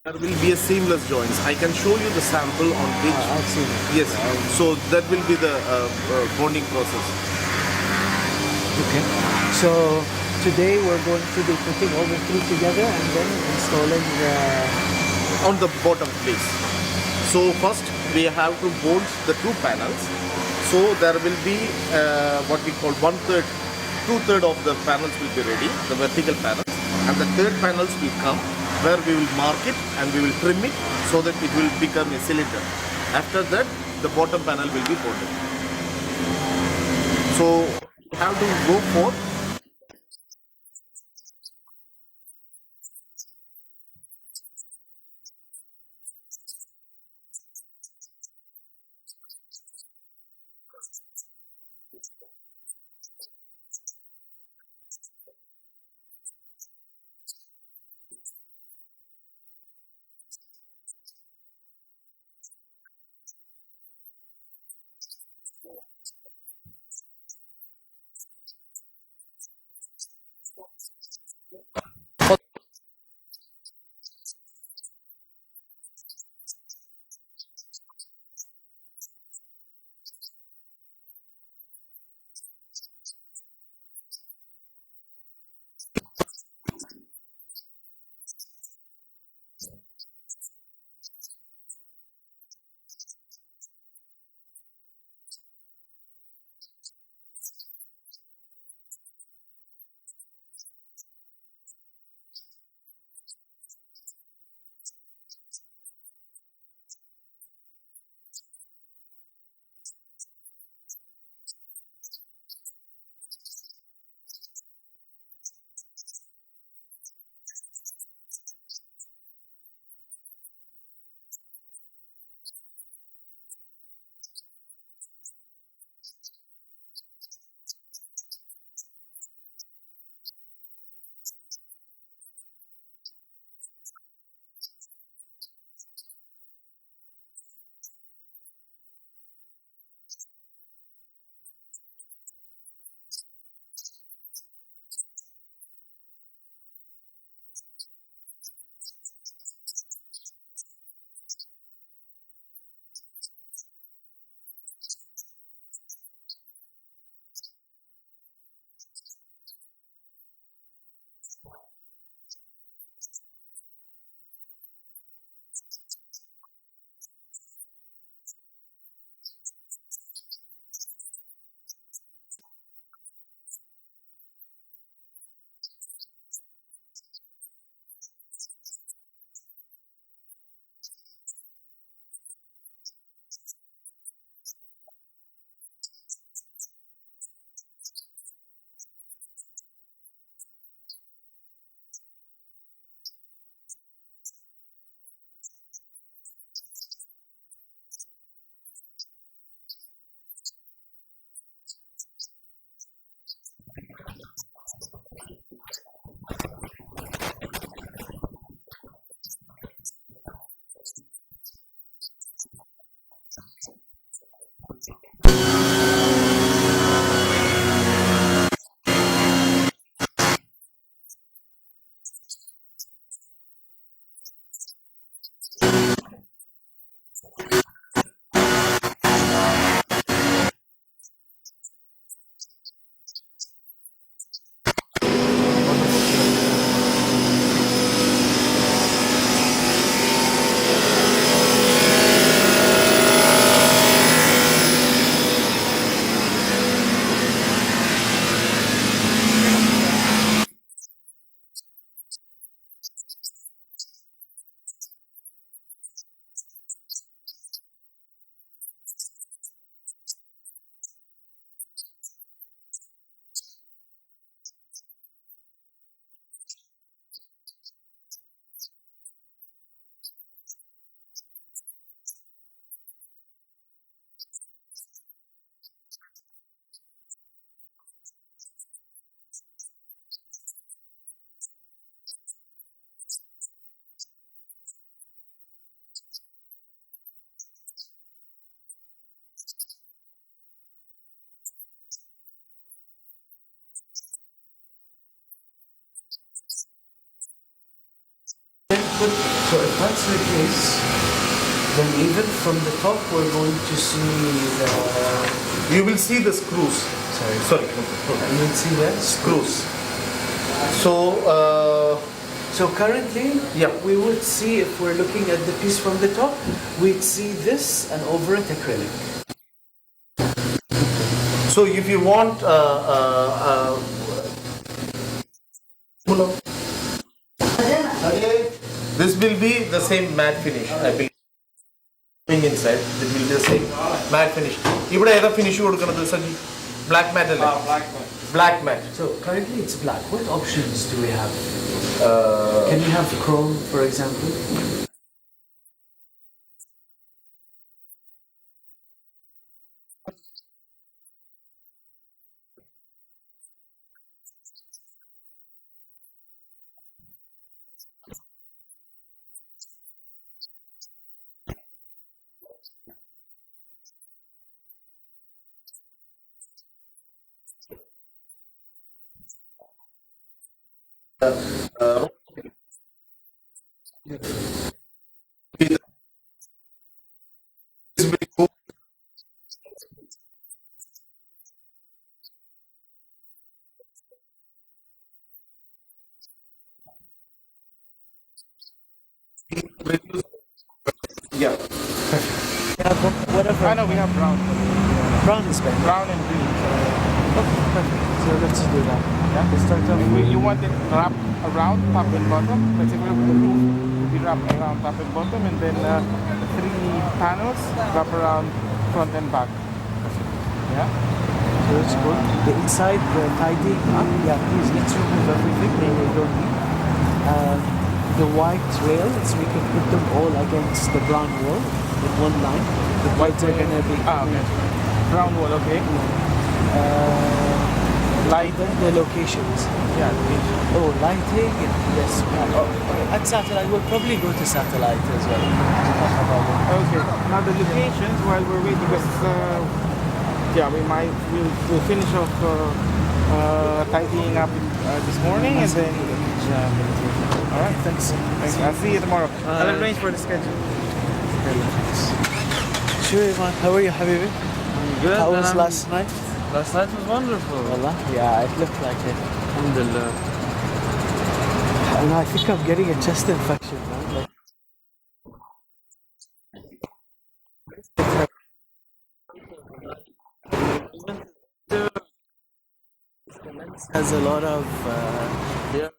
There will be a seamless joints. I can show you the sample on which. I've seen it. Yes. So that will be the bonding process. Okay. So today we're going to be putting all the three together and then installing the... On the bottom place. So first we have to bolt the two panels. So there will be what we call 1/3, 2/3 of the panels will be ready, the vertical panels, and the third panels will come where we will mark it and we will trim it so that it will become a cylinder. After that, the bottom panel will be bolted. So you have to go for So if if that's the case, then even from the top we're going to see the... You will see the screws. Sorry. You will see the Screws. So, So currently, Yeah. we would see, if we're looking at the piece from the top, we'd see this and over it acrylic. so if you want, this will be the same matte finish. I believe. Inside, it will be the same matte finish. ഇവിടെ ഏതാ finish കൊടുക്കുന്നത് Saji? Black മാറ്റ് അല്ലേ? Black mat. So currently it's black. What options do we have? Can we have chrome, for example? Yeah. Whatever. I know we have brown. Brown is better. Brown and green. Okay, perfect. So let's do that. Yeah. Let's start off. You want it wrapped around top and bottom. Let's say we have the roof. Will be wrapped around top and bottom, and then the 3 panels wrap around front and back. Yeah. So it's good. The inside, the tidying up. Yeah, please, let's remove everything that we don't need. The white rails, we can put them all against the brown wall in one line. The whites are going to be... Okay. Brown wall. Okay. Light the locations. Yeah. Location. Oh, lighting. Yes. At satellite, we'll probably go to satellite as well. To talk about it. Okay. Now the locations, while we're waiting, because yeah, we'll finish off tidying up this morning, and then all right. Thanks. I'll see you tomorrow. I'll arrange for the schedule. Sure, man. How are you, Habibi? Good. How was and last night? Last night was wonderful. Wallah? Yeah, it looked like it. Alhamdulillah. And I think I'm getting a chest infection, man. Like, has a lot of Yeah.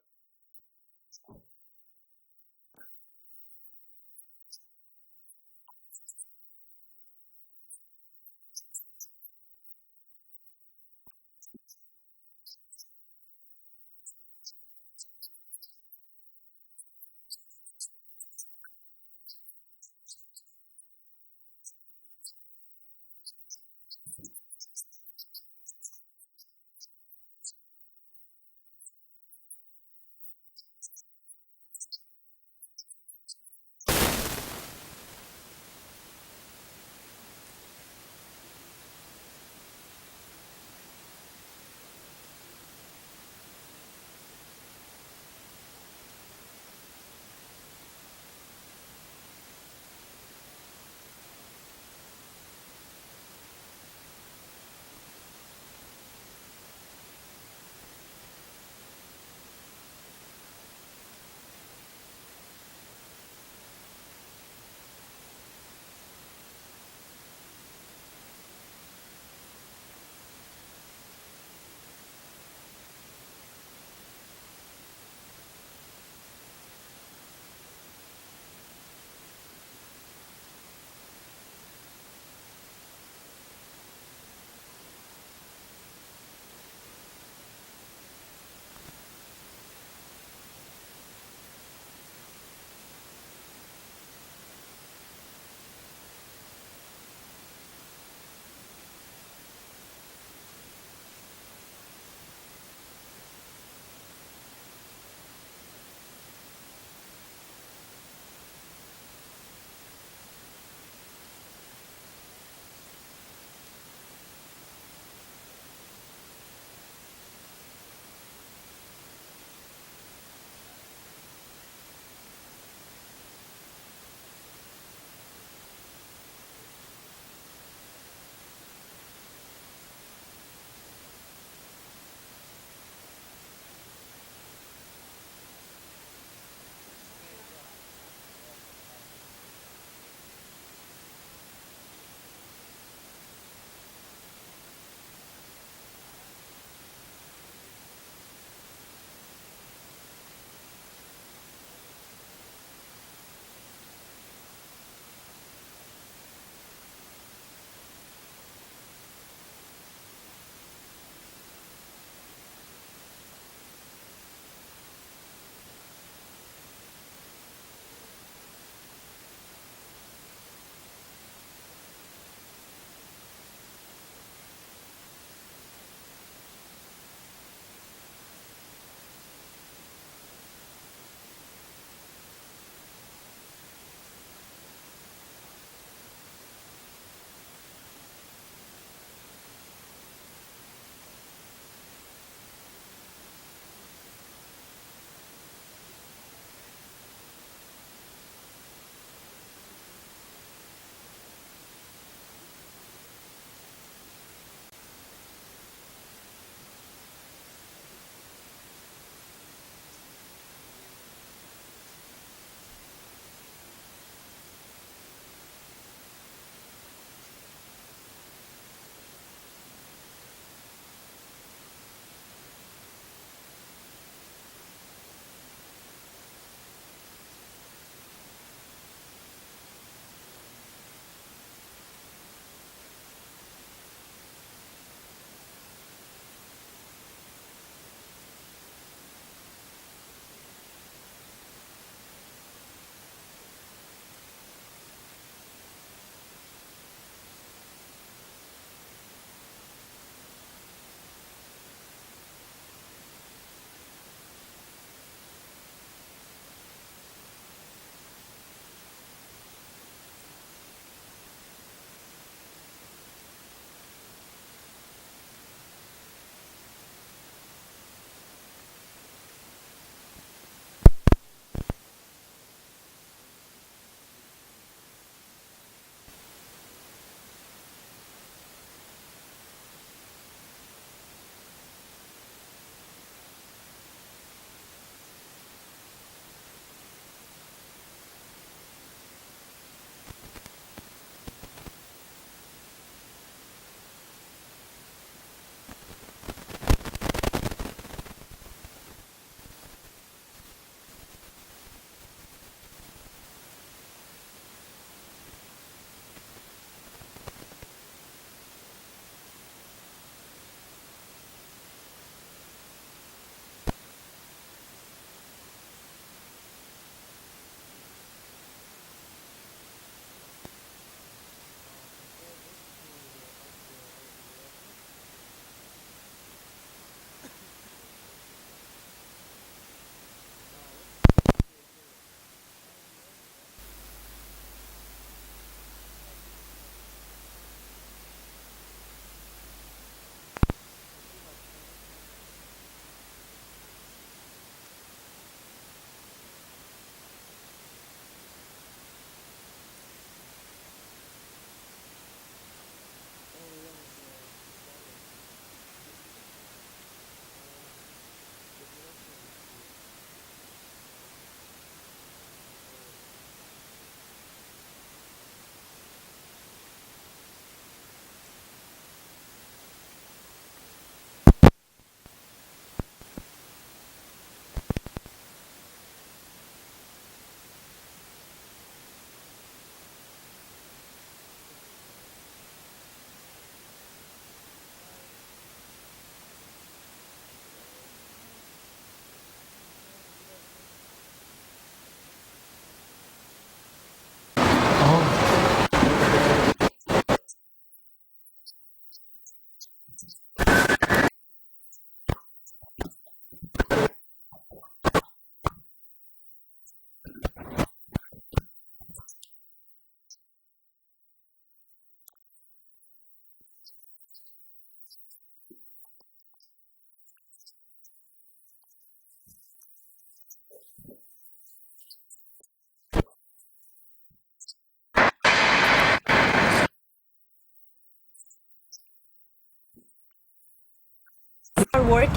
work.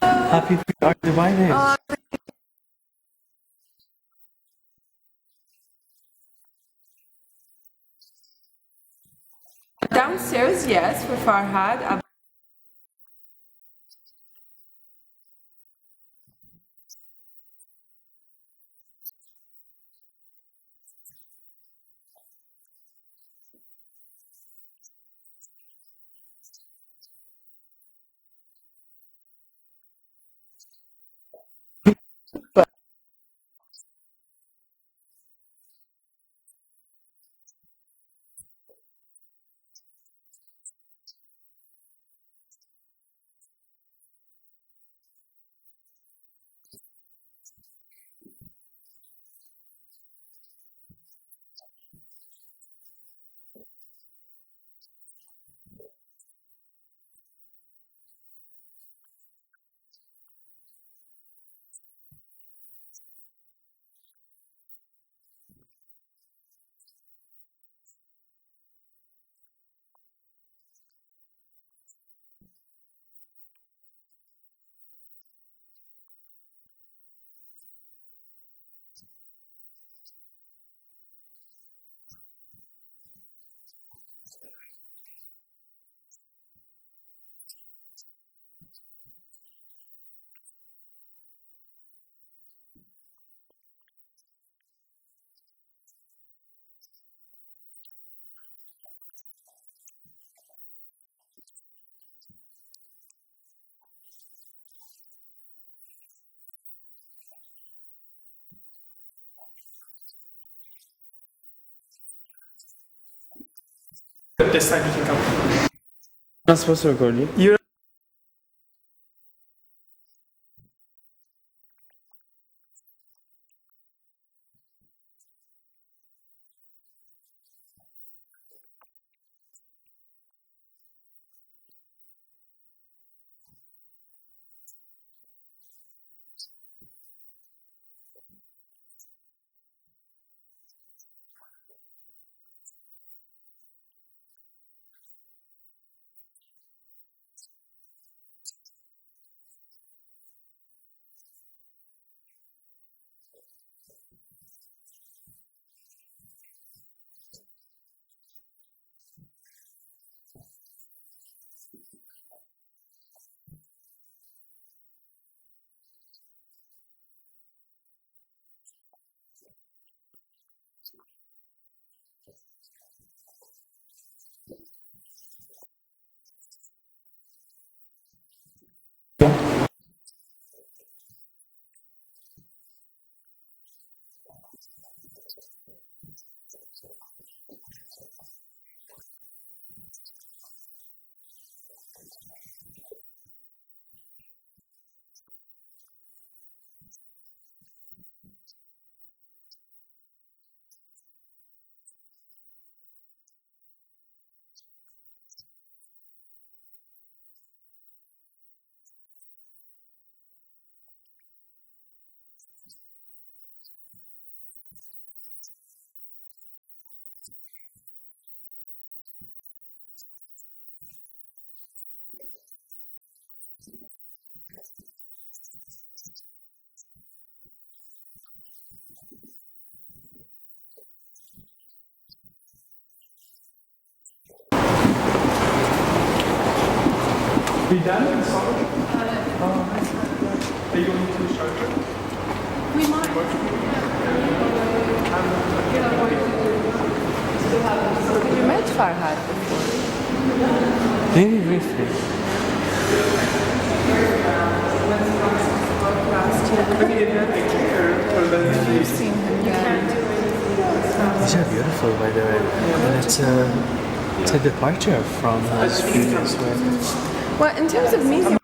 Happy feet are divided. Downstairs, yes, for Farhad. This side you can come. I'm not supposed to record you. You're We done? Sorry. Are you going to Sharjah? We might. Have you met Farhad before? Maybe briefly. You've seen him, yeah. These are beautiful, by the way. And it's a departure from his previous work. Well, in terms of me,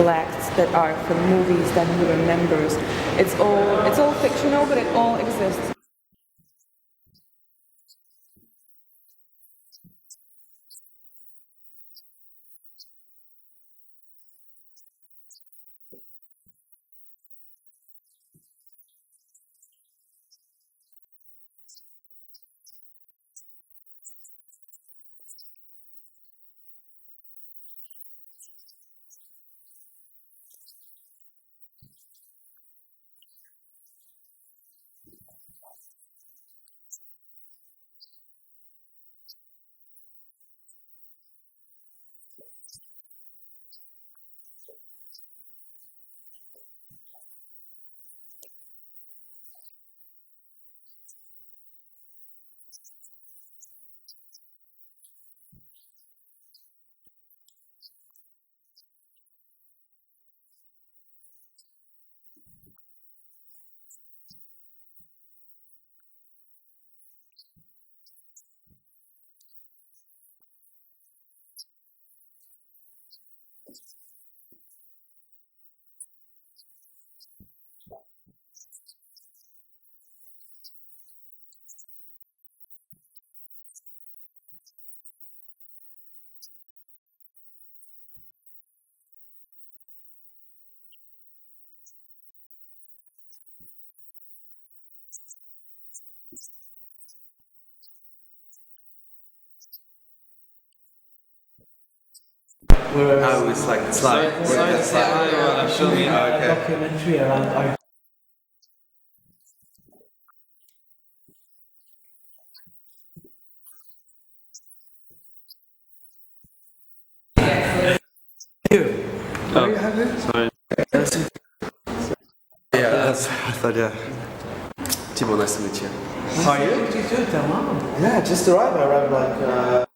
acts that are from movies that he remembers. It's all fictional, but it all exists. Oh, it's like Filming a okay. documentary around art. Sorry. Yeah, that's I thought. Yeah, Timo, nice to meet you. Are you? تمام. Yeah, just arrived. I arrived like.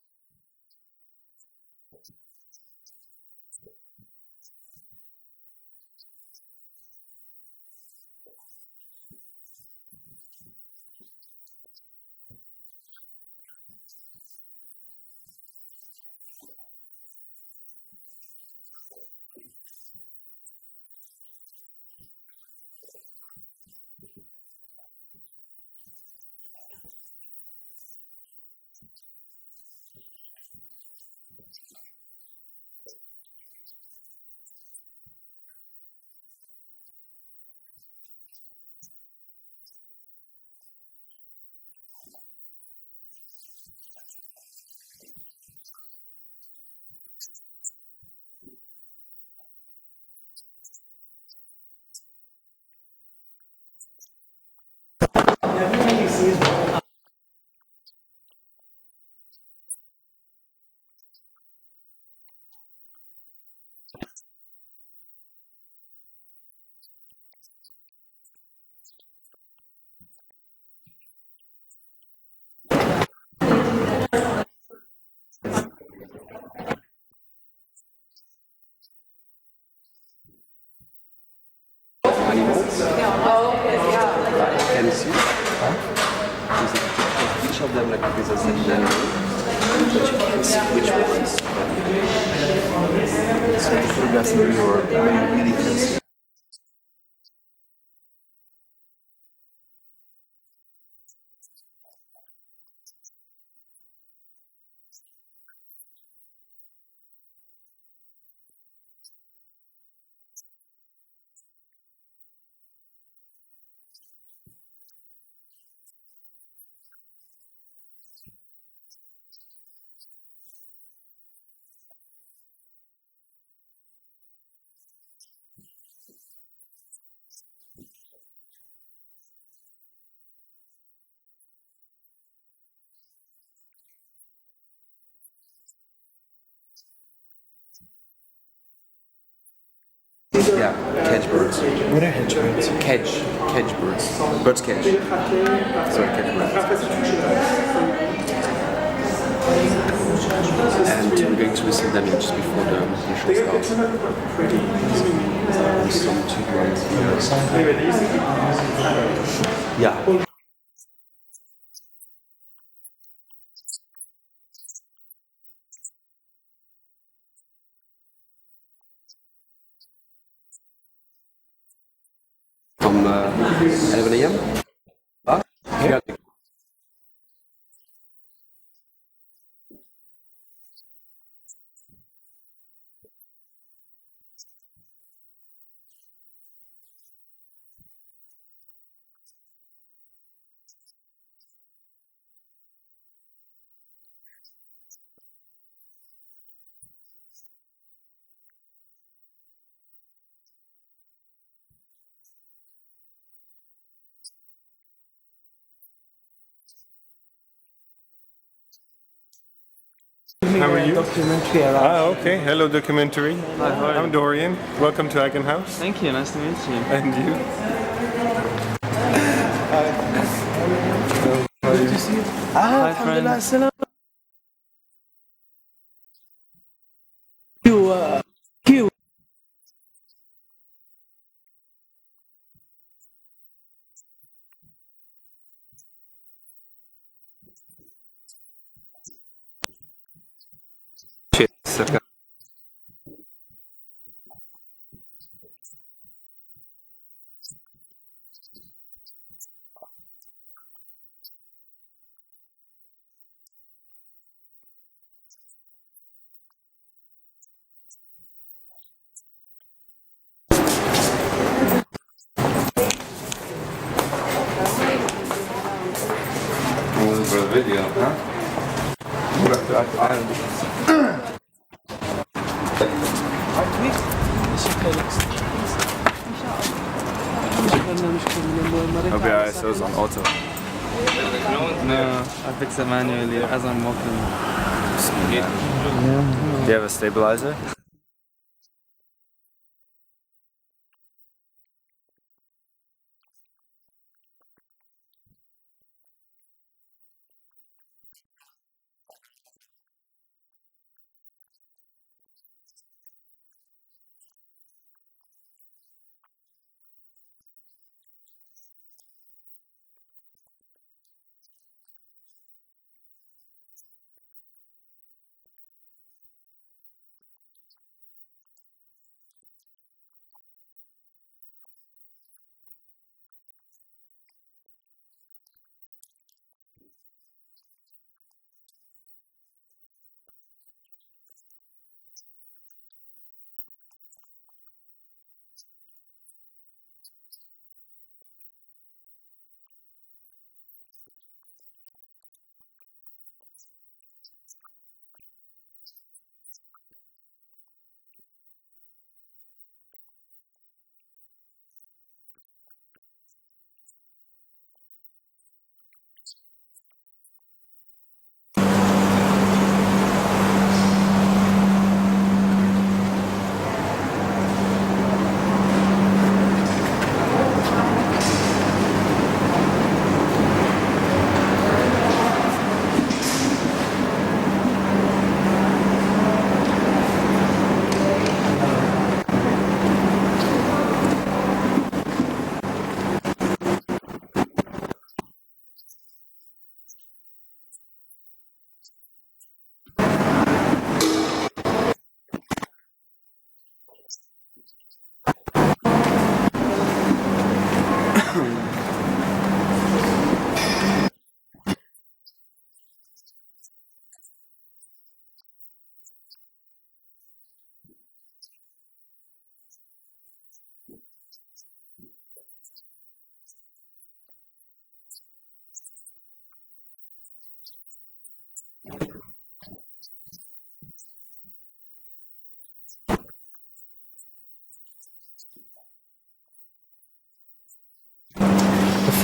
inside. Each of them like represents like an animal, but you can't see which ones. So the photographs in the mirror really can see. Yeah, cage birds. What are hedge birds? Cage birds. Birds cage. Sorry, cage birds. And we're going to receive them just before the show starts. Some two ones here. Yeah. From 11 a.m. Yeah. How are you? Documentary around. Okay. Hello, documentary. Hi. I'm Dorian. Welcome to Hagen House. Thank you, nice to meet you. And you? Good to see you. Hi, Alhamdulillah, friend. salam. You. Cheers. Okay. For the video, huh? Hope your ISO's on auto. No, I fix it manually as I'm walking. Do you have a stabilizer?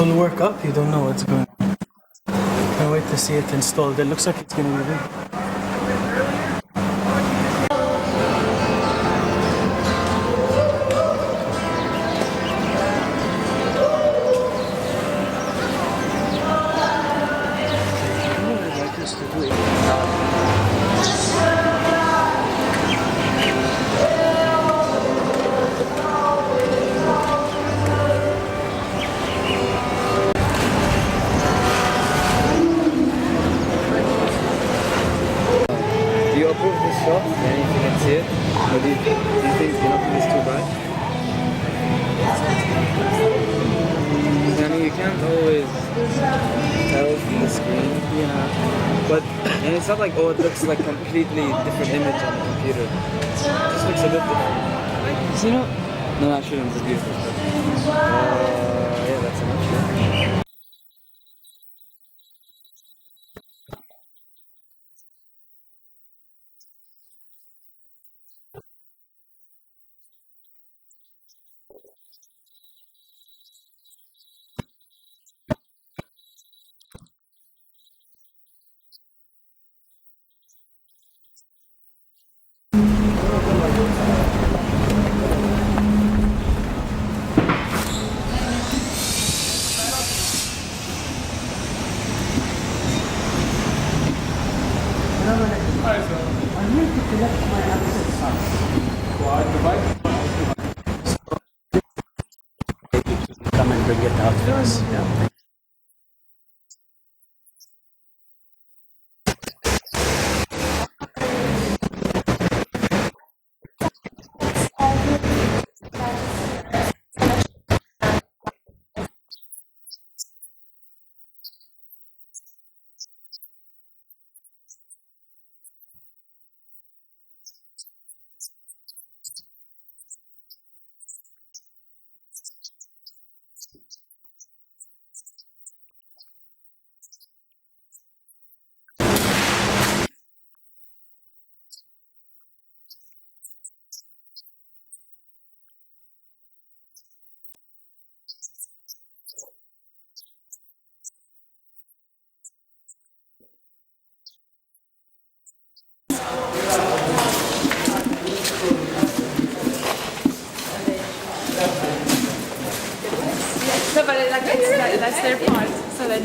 full work up, you don't know what's going on. Can't wait to see it installed. It looks like it's going to be big. Do you approve this shot? And if you can see it, or do you think it's too bright? I mean, you can't always tell from the screen, but and it's not like it looks like completely different image on the computer. It just looks a bit different. No, I shouldn't. It's beautiful. Yeah, that's enough. Come and bring it out for us. Yeah. No, but that's their part. So then.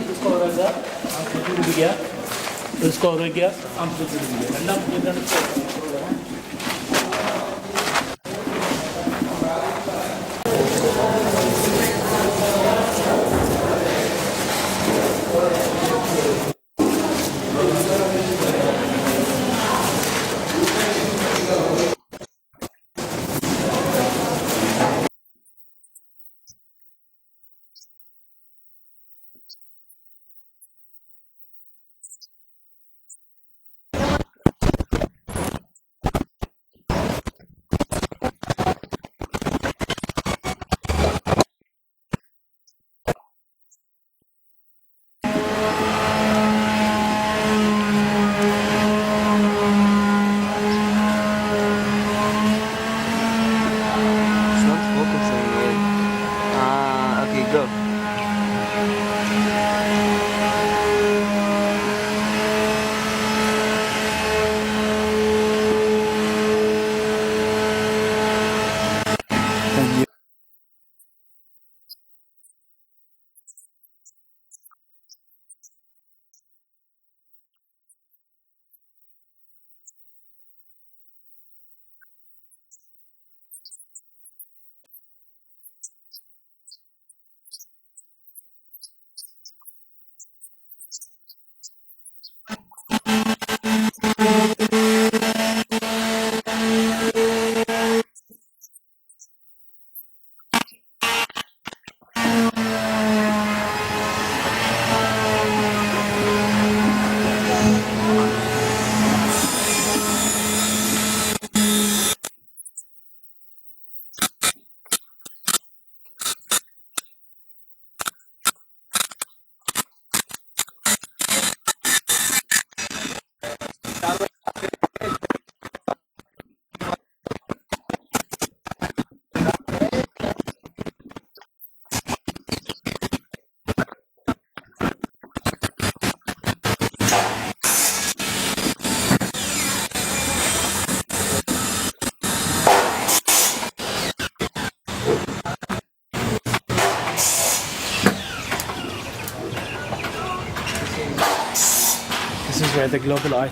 where the global art.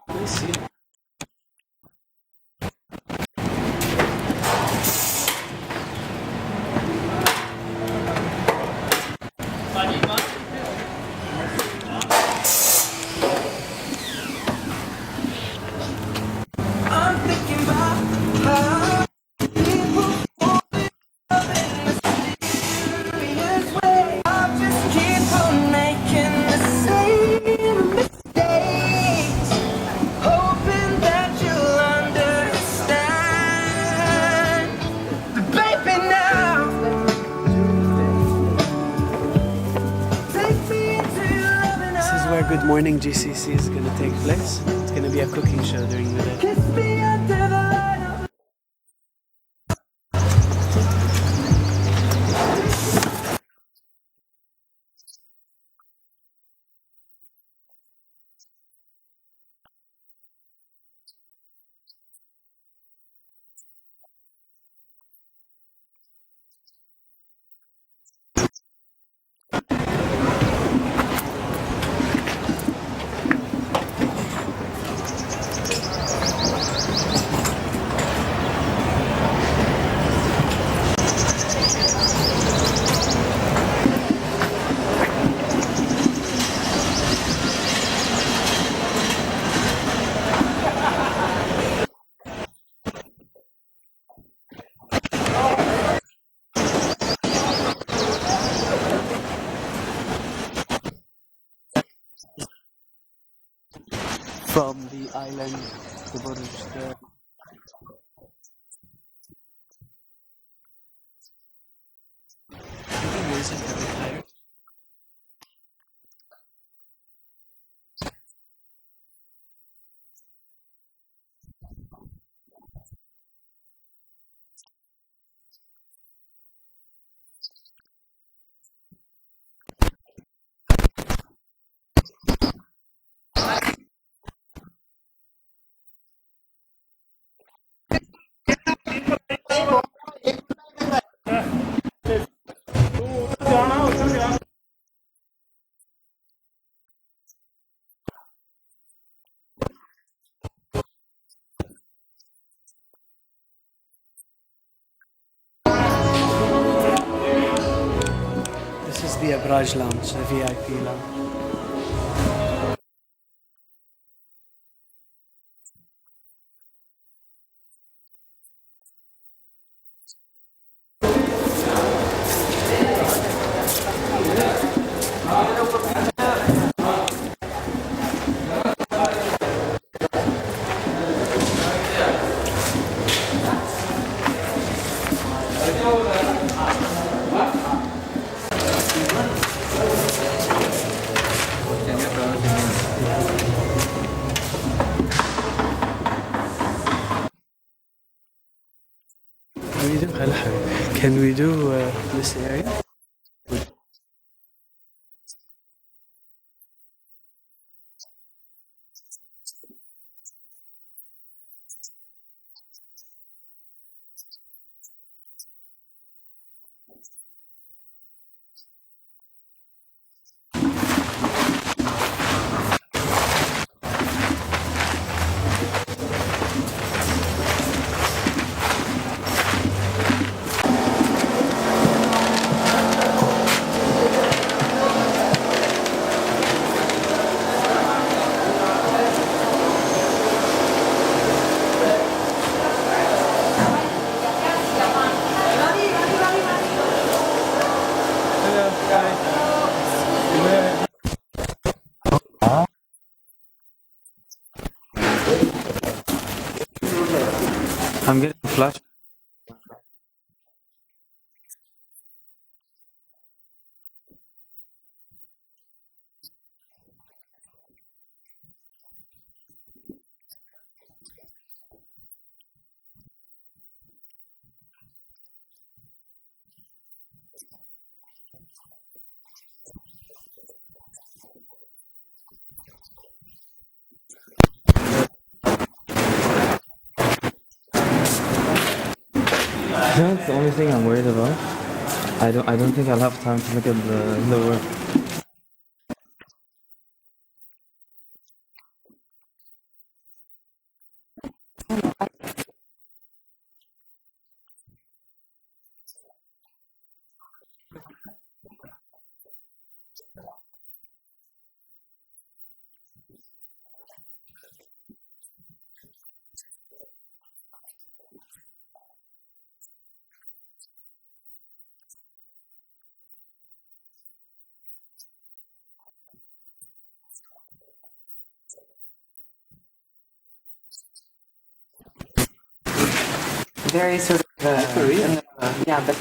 Let's see. Where Good Morning GCC is going to take place. It's going to be a cooking show during the day. From the island, the Burj there. Music a bit higher. This is the Abraj Lounge, the VIP lounge. Can we do this area? I'm getting a flash. That's the only thing I'm worried about. I don't think I'll have time to look at the work. Very sort of yeah, but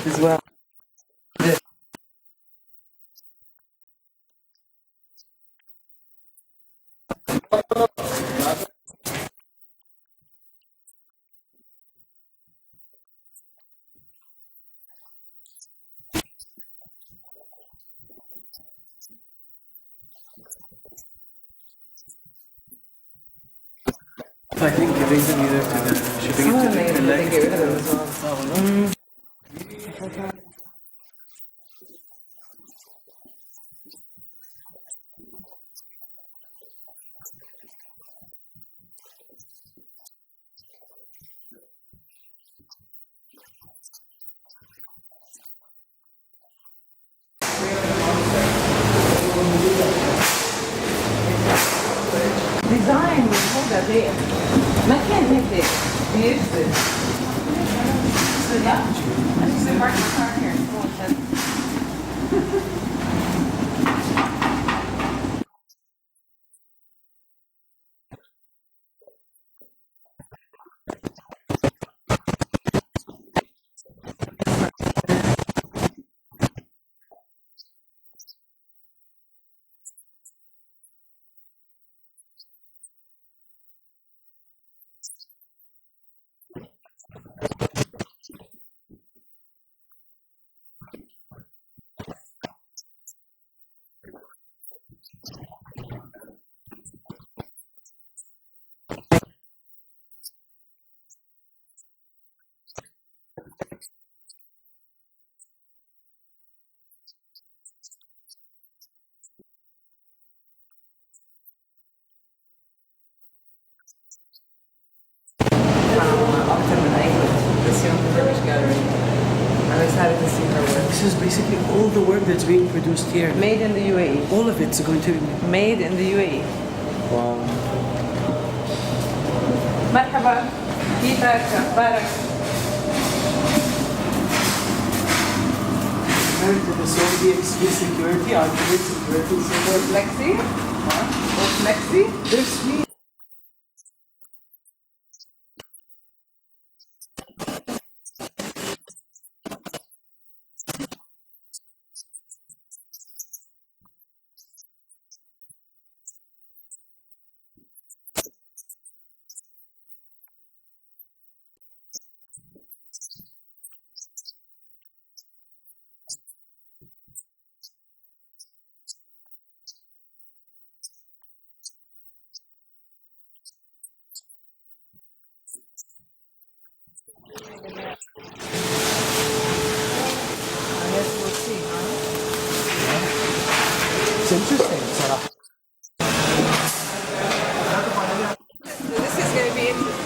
as well. I think giving them either to the shipping it to the collect. Get rid of them as well. ديزاين هذا بيت ما كان هيك بيرسل لا أنا park my car here. أكتر من أي وقت بس يوم في British Gallery. I'm excited to see her work. This is basically all the work that's being produced here. Made in the UAE. All of it's going to be Made in the UAE. Wow. مرحبا كيفك أخبارك؟ compared to the Saudi security, architect security. Or flexi? Or flexi? There's me. I guess we'll see, huh? It's interesting, صراحة. This is going to be interesting.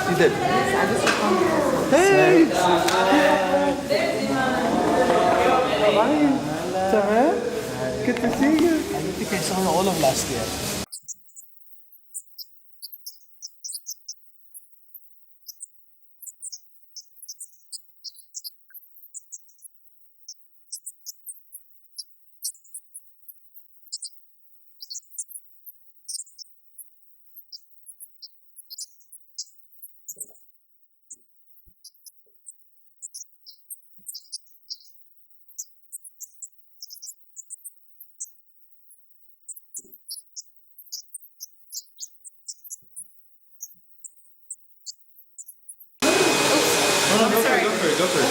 You did. Hey! تمام? Good to see you. I think I saw you all of last year. Go for it.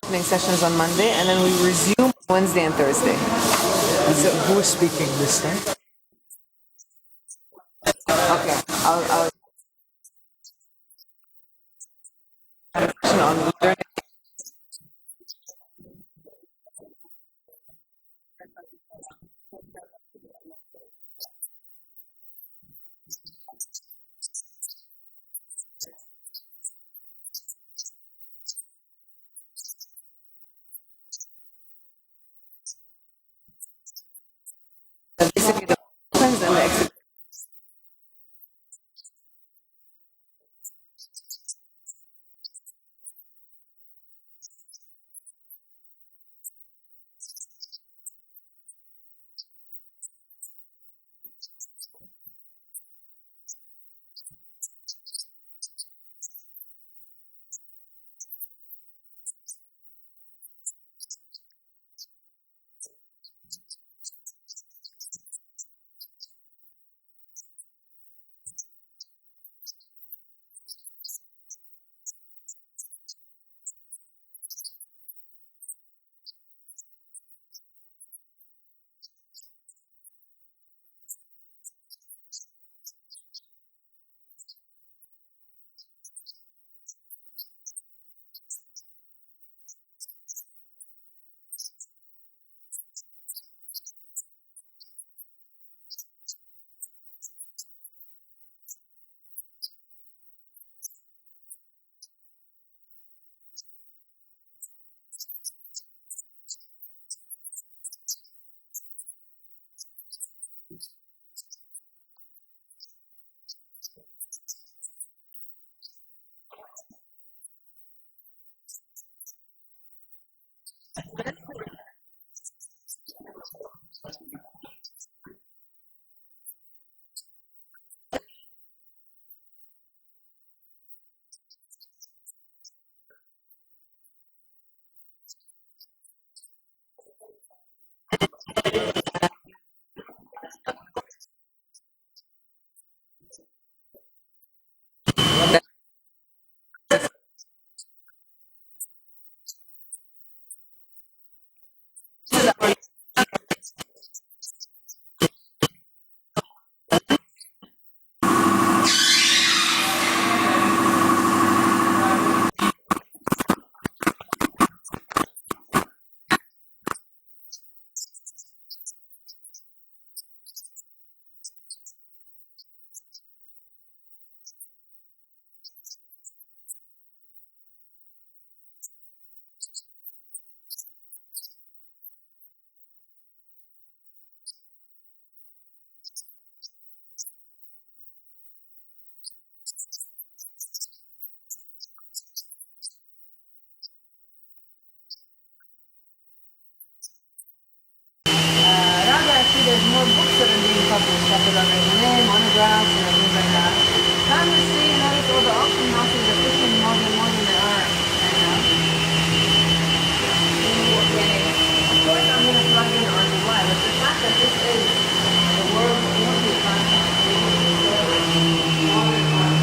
Evening sessions on Monday, and then we resume Wednesday and Thursday. So who is speaking this time? Okay, I'll on learning. Basically the opens and the exit. interested in being published after that, like my name, monographs, and things like that. Amnesty, you notice all the auction houses are pushing more than they are right now. Of course, I'm going to plug in on why, but the fact that this is the world's only platform for modern art.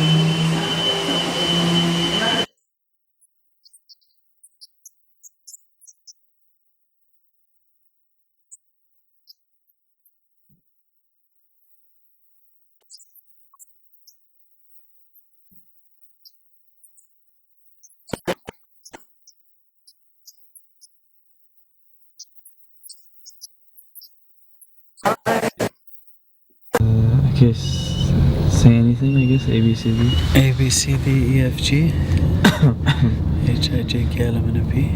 Okay, say anything, I guess. A, B, C, D. A, B, C, D, E, F, G, H, I, J, K, L, M, N, O, P,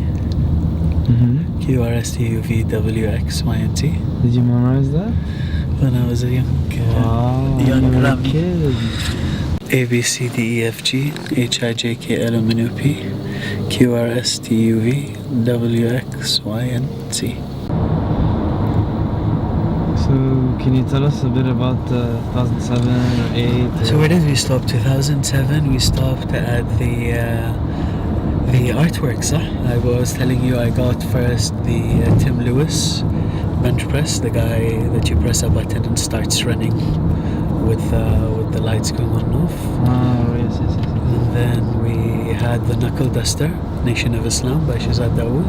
Mm-hmm. Q, R, S, T, U, V, W, X, Y, and Z. Did you memorize that? When I was a young you were a Rami. kid. A, B, C, D, E, F, G, H, I, J, K, L, M, N, O, P, Q, R, S, T, U, V, W, X, Y, and Z. So, can you tell us a bit about 2007 or 8? So where did we stop? 2007, we stopped at the artworks. I was telling you I got first the Tim Lewis bench press, the guy that you press a button and starts running with the lights going on and off. Oh, yes. And then we had the knuckle duster, Nation of Islam by Shahzad Dawood.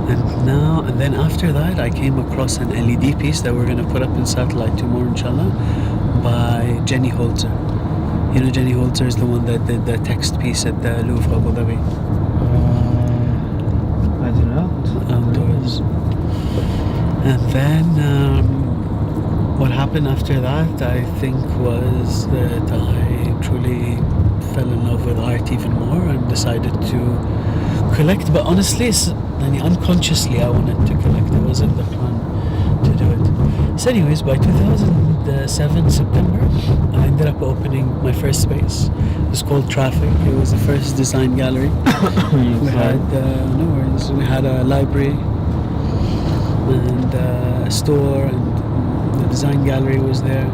And then after that I came across an LED piece that we're going to put up in satellite tomorrow inshallah by Jenny Holzer. You know Jenny Holzer is the one that did the text piece at the Louvre Abu Dhabi. I do not. Outdoors. And then what happened after that I think was that I truly fell in love with art even more and decided to collect, but honestly unconsciously I wanted to collect. It wasn't the plan to do it. So anyways, by 2007 September I ended up opening my first space. It was called Traffic. It was the first design gallery. We had no worries, we had a library and a store, and the design gallery was there,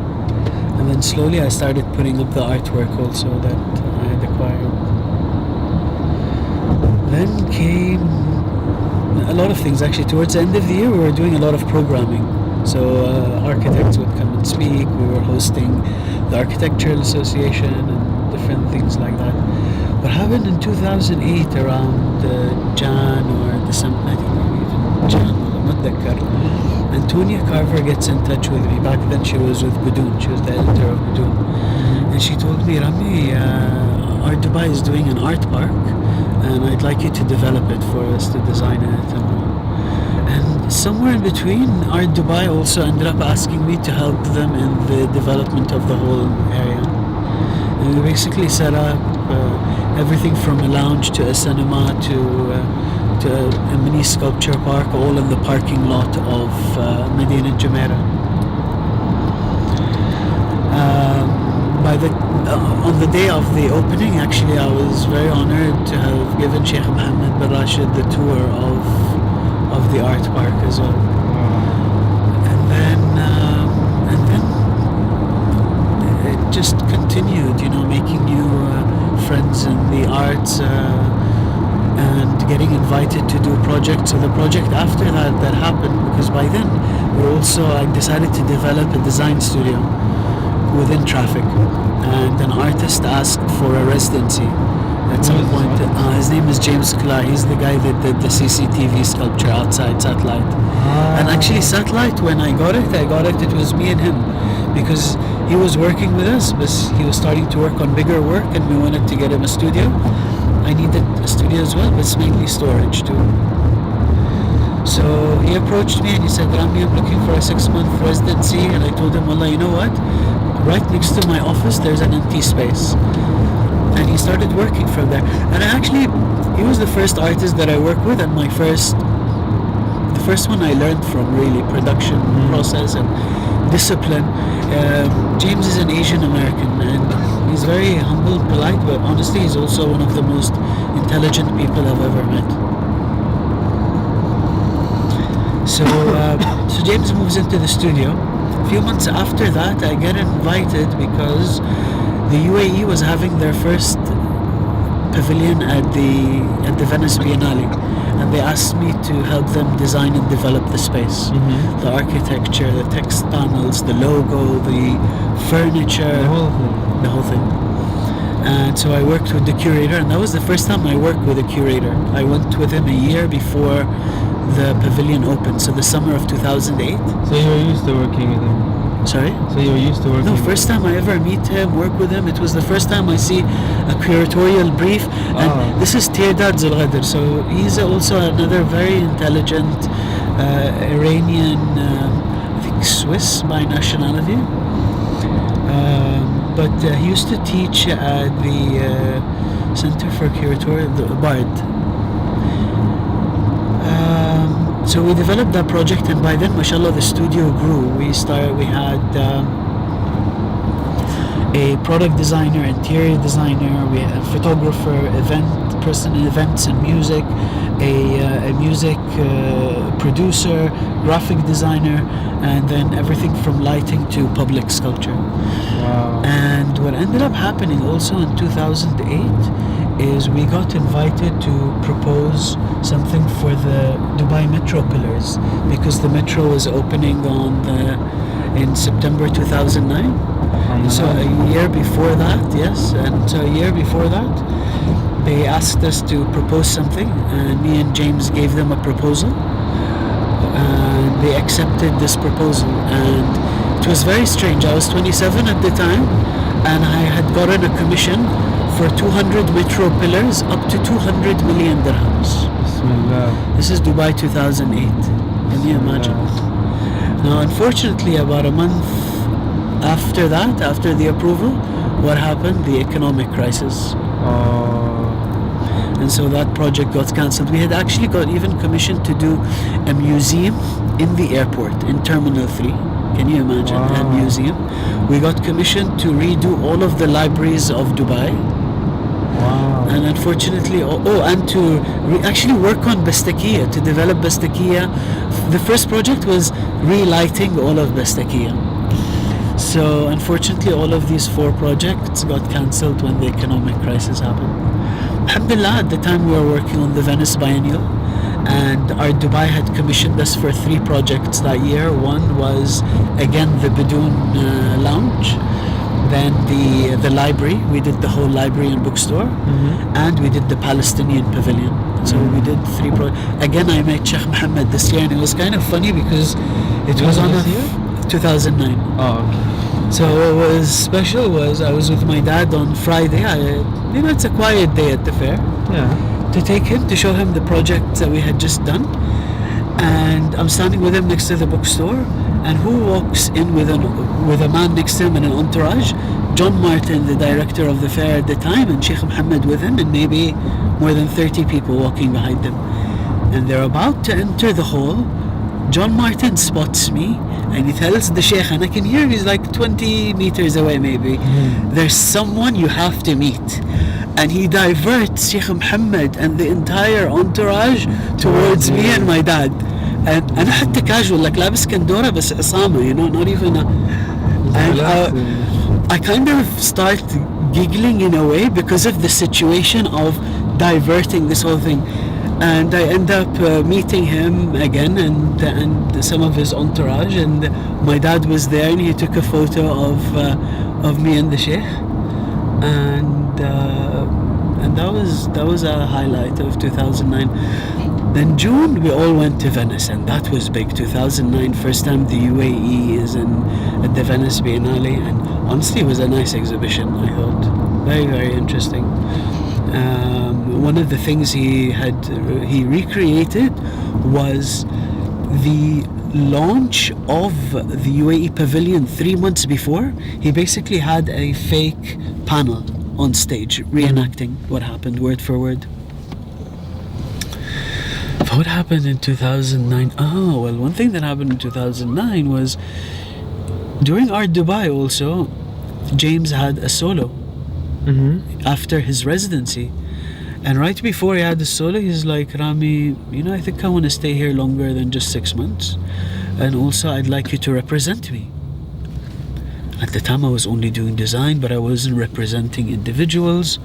and then slowly I started putting up the artwork also that I had acquired. Then came a lot of things actually. Towards the end of the year we were doing a lot of programming, so architects would come and speak. We were hosting the Architectural Association and different things like that. What happened in 2008 around Jan or December, I think maybe even Jan, Antonia Carver gets in touch with me. Back then she was with Budun, she was the editor of Budun, and she told me, Rami, Art Dubai is doing an art park and I'd like you to develop it for us, to design it. And somewhere in between, Art Dubai also ended up asking me to help them in the development of the whole area. And we basically set up everything from a lounge to a cinema to a mini sculpture park, all in the parking lot of Medina Jumeirah. On the day of the opening, actually, I was very honored to have given Sheikh Mohammed bin Rashid the tour of the art park as well. And then it just continued, making new friends in the arts and getting invited to do projects. So the project after that happened, because by then I decided to develop a design studio within Traffic, and an artist asked for a residency at some point. His name is James Clay. He's the guy that did the CCTV sculpture outside Satellite. And actually Satellite, when I got it, it was me and him, because he was working with us, but he was starting to work on bigger work and we wanted to get him a studio. I needed a studio as well, but it's mainly storage too. So he approached me and he said, Rami, I'm looking for a 6-month residency. And I told him, Wallah, you know what? Right next to my office, there's an empty space. And he started working from there. And he was the first artist that I worked with, and the first one I learned from, really, production process and discipline. James is an Asian American, and he's very humble and polite, but honestly he's also one of the most intelligent people I've ever met. So James moves into the studio, A few months after that, I get invited because the UAE was having their first pavilion at the Venice Biennale, and they asked me to help them design and develop the space, the architecture, the text panels, the logo, the furniture, The whole thing. And so I worked with the curator, and that was the first time I worked with a curator. I went with him a year before the pavilion opened, so the summer of 2008. So you were used to working with him? Sorry? So you were used to working No, with first time I ever meet him, work with him. It was the first time I see a curatorial brief. And this is Tehdad Zulghadr. So he's also another very intelligent Iranian, I think Swiss by nationality. But he used to teach at the Center for Curatorial, the BARD. So we developed that project, and by then, mashallah, the studio grew. We had a product designer, interior designer, we had a photographer, person in events and music, a music producer, graphic designer, and then everything from lighting to public sculpture. Wow. And what ended up happening also in 2008 is we got invited to propose something for the Dubai Metro pillars, because the metro was opening in September 2009. So a year before that, yes, and so a year before that, they asked us to propose something, and me and James gave them a proposal, and they accepted this proposal. And it was very strange. I was 27 at the time, and I had gotten a commission for 200 metro pillars up to 200 million dirhams. Bismillah. This is Dubai 2008. Can you imagine? Now, unfortunately, about a month after that, after the approval, what happened? The economic crisis. And so that project got cancelled. We had actually got even commissioned to do a museum in the airport, in Terminal 3. Can you imagine? A museum. We got commissioned to redo all of the libraries of Dubai. Wow. And unfortunately, and to actually work on Bastakia, to develop Bastakia. The first project was relighting all of Bastakia. So unfortunately, all of these 4 projects got cancelled when the economic crisis happened. Alhamdulillah, at the time we were working on the Venice Biennial, and our Dubai had commissioned us for 3 projects that year. One was again the Badoon Lounge, then the library. We did the whole library and bookstore, and we did the Palestinian pavilion. So we did 3 Again, I met Sheikh Mohammed this year, and it was kind of funny because it was on this year? 2009. Oh, okay. So what was special was I was with my dad on Friday. It's a quiet day at the fair. Yeah. To take him, to show him the project that we had just done. And I'm standing with him next to the bookstore, and who walks in with a man next to him in an entourage? John Martin, the director of the fair at the time, and Sheikh Mohammed with him, and maybe more than 30 people walking behind them. And they're about to enter the hall. John Martin spots me, and he tells the Sheikh, and I can hear he's like 20 meters away maybe, there's someone you have to meet. And he diverts Sheikh Mohammed and the entire entourage towards me and my dad. And أنا حتى casual, like لابس كندورة بس عصامة, not even a... And I kind of start giggling in a way because of the situation of diverting this whole thing. And I end up meeting him again and some of his entourage, and my dad was there, and he took a photo of me and the Sheikh, and that was a highlight of 2009. Then June we all went to Venice, and that was big. 2009, first time the UAE is at the Venice Biennale, and honestly it was a nice exhibition. I thought very, very interesting. One of the things he recreated was the launch of the UAE pavilion 3 months before. He basically had a fake panel on stage reenacting what happened word for word. What happened in 2009? Oh, well, one thing that happened in 2009 was during Art Dubai also, James had a solo after his residency. And right before he had the solo, he's like, Rami, I think I want to stay here longer than just 6 months. And also, I'd like you to represent me. At the time I was only doing design, but I wasn't representing individuals.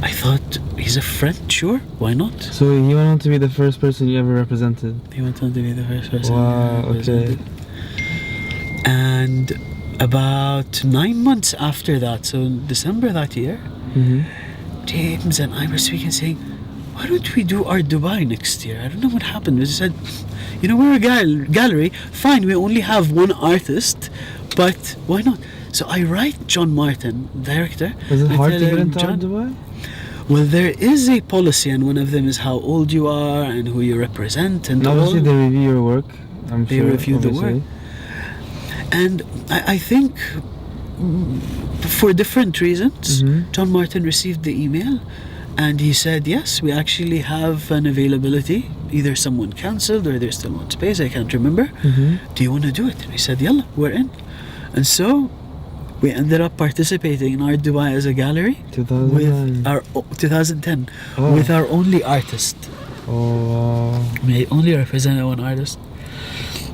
I thought, he's a friend, sure, why not? So he went on to be the first person you ever represented. He went on to be the first person. Wow, I represented. okay. And about 9 months after that, so in December that year, James and I were speaking, saying, why don't we do Art Dubai next year? I don't know what happened. We said, you know, we're a gallery, fine, we only have one artist, but why not? So I write John Martin, director. Is it I hard tell to get him, into Art Dubai? well, there is a policy, and one of them is how old you are and who you represent, and Obviously all. they review your work, I'm They sure. review the obviously. work. And I think for different reasons, John Martin received the email and he said, yes, we actually have an availability. Either someone cancelled or there's still one space, I can't remember. Do you want to do it? And we said, yalla, we're in. And so we ended up participating in Art Dubai as a gallery 2009. with our 2010 Oh. with our only artist. Oh wow. We only represented one artist.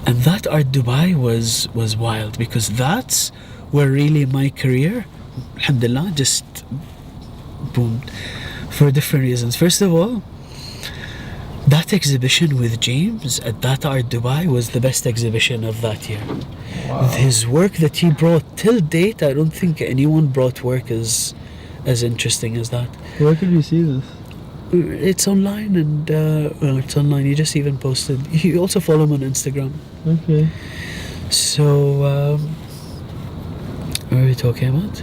And that Art Dubai was wild, because that's where really my career, alhamdulillah, just boomed for different reasons. First of all, that exhibition with James at that Art Dubai was the best exhibition of that year. His work that he brought till date, I don't think anyone brought work as interesting as that. Where could we see this? It's online, and well, it's online. He just even posted. You also follow him on Instagram. Okay. So, what are we talking about?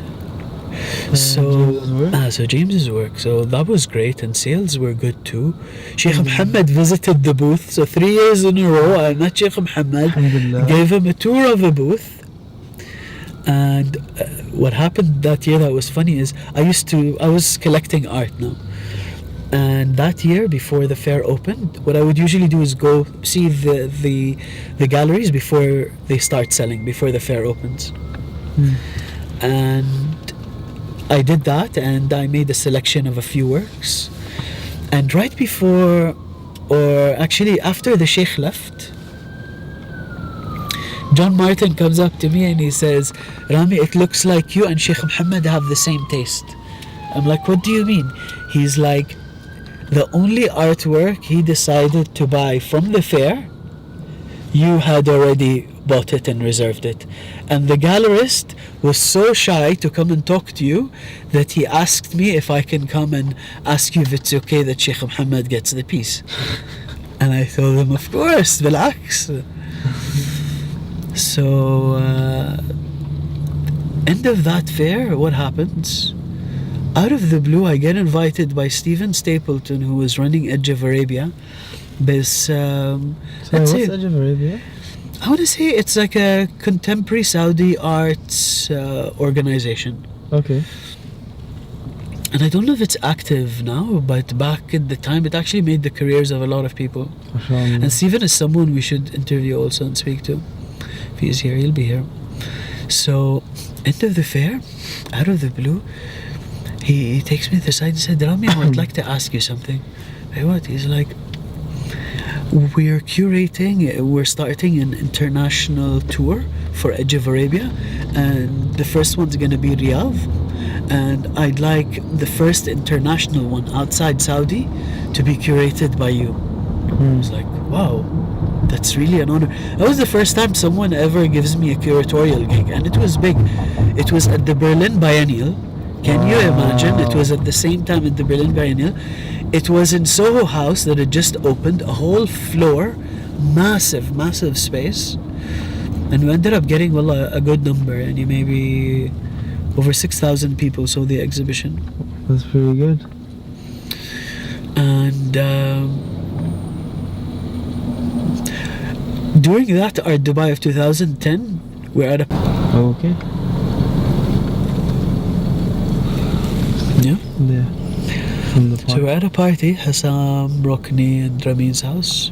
James's work? So James's work. So that was great, and sales were good too. Sheikh Mohammed visited the booth. So 3 years in a row, I met Sheikh Mohammed, Alhamdulillah. gave him a tour of the booth. And what happened that year that was funny is I was collecting art now. And that year, before the fair opened, what I would usually do is go see the galleries before they start selling, before the fair opens. And I did that, and I made a selection of a few works. And right before, or actually after the Sheikh left, John Martin comes up to me and he says, Rami, it looks like you and Sheikh Mohammed have the same taste. I'm like, what do you mean? He's like, the only artwork he decided to buy from the fair, you had already bought it and reserved it. And the gallerist was so shy to come and talk to you that he asked me if I can come and ask you if it's okay that Sheikh Mohammed gets the piece. And I told him, of course, بالعكس. So, end of that fair, what happens? Out of the blue, I get invited by Stephen Stapleton, who was running Edge of Arabia. This, Sorry, let's what's say, Edge of Arabia? I want to say it's like a contemporary Saudi arts organization. Okay. And I don't know if it's active now, but back at the time, it actually made the careers of a lot of people. MashaAllah. And Stephen is someone we should interview also and speak to. If he's here, he'll be here. So, end of the fair, out of the blue, he takes me to the side and said, Rami, I would like to ask you something. Hey, what? He's like, we're starting an international tour for Edge of Arabia, and the first one's going to be Riyadh, and I'd like the first international one outside Saudi to be curated by you. I was like, wow, that's really an honor. That was the first time someone ever gives me a curatorial gig, and it was big. It was at the Berlin Biennial. Can you imagine? It was at the same time at the Berlin Biennial. It was in Soho House that had just opened, a whole floor, massive space. And we ended up getting, well, a good number, and maybe over 6,000 people saw the exhibition. That's pretty good. And during that Art Dubai of 2010, we're at a... Okay. Yeah. Yeah. From the So park. we're at a party, Hassam, Rokni and Ramin's house,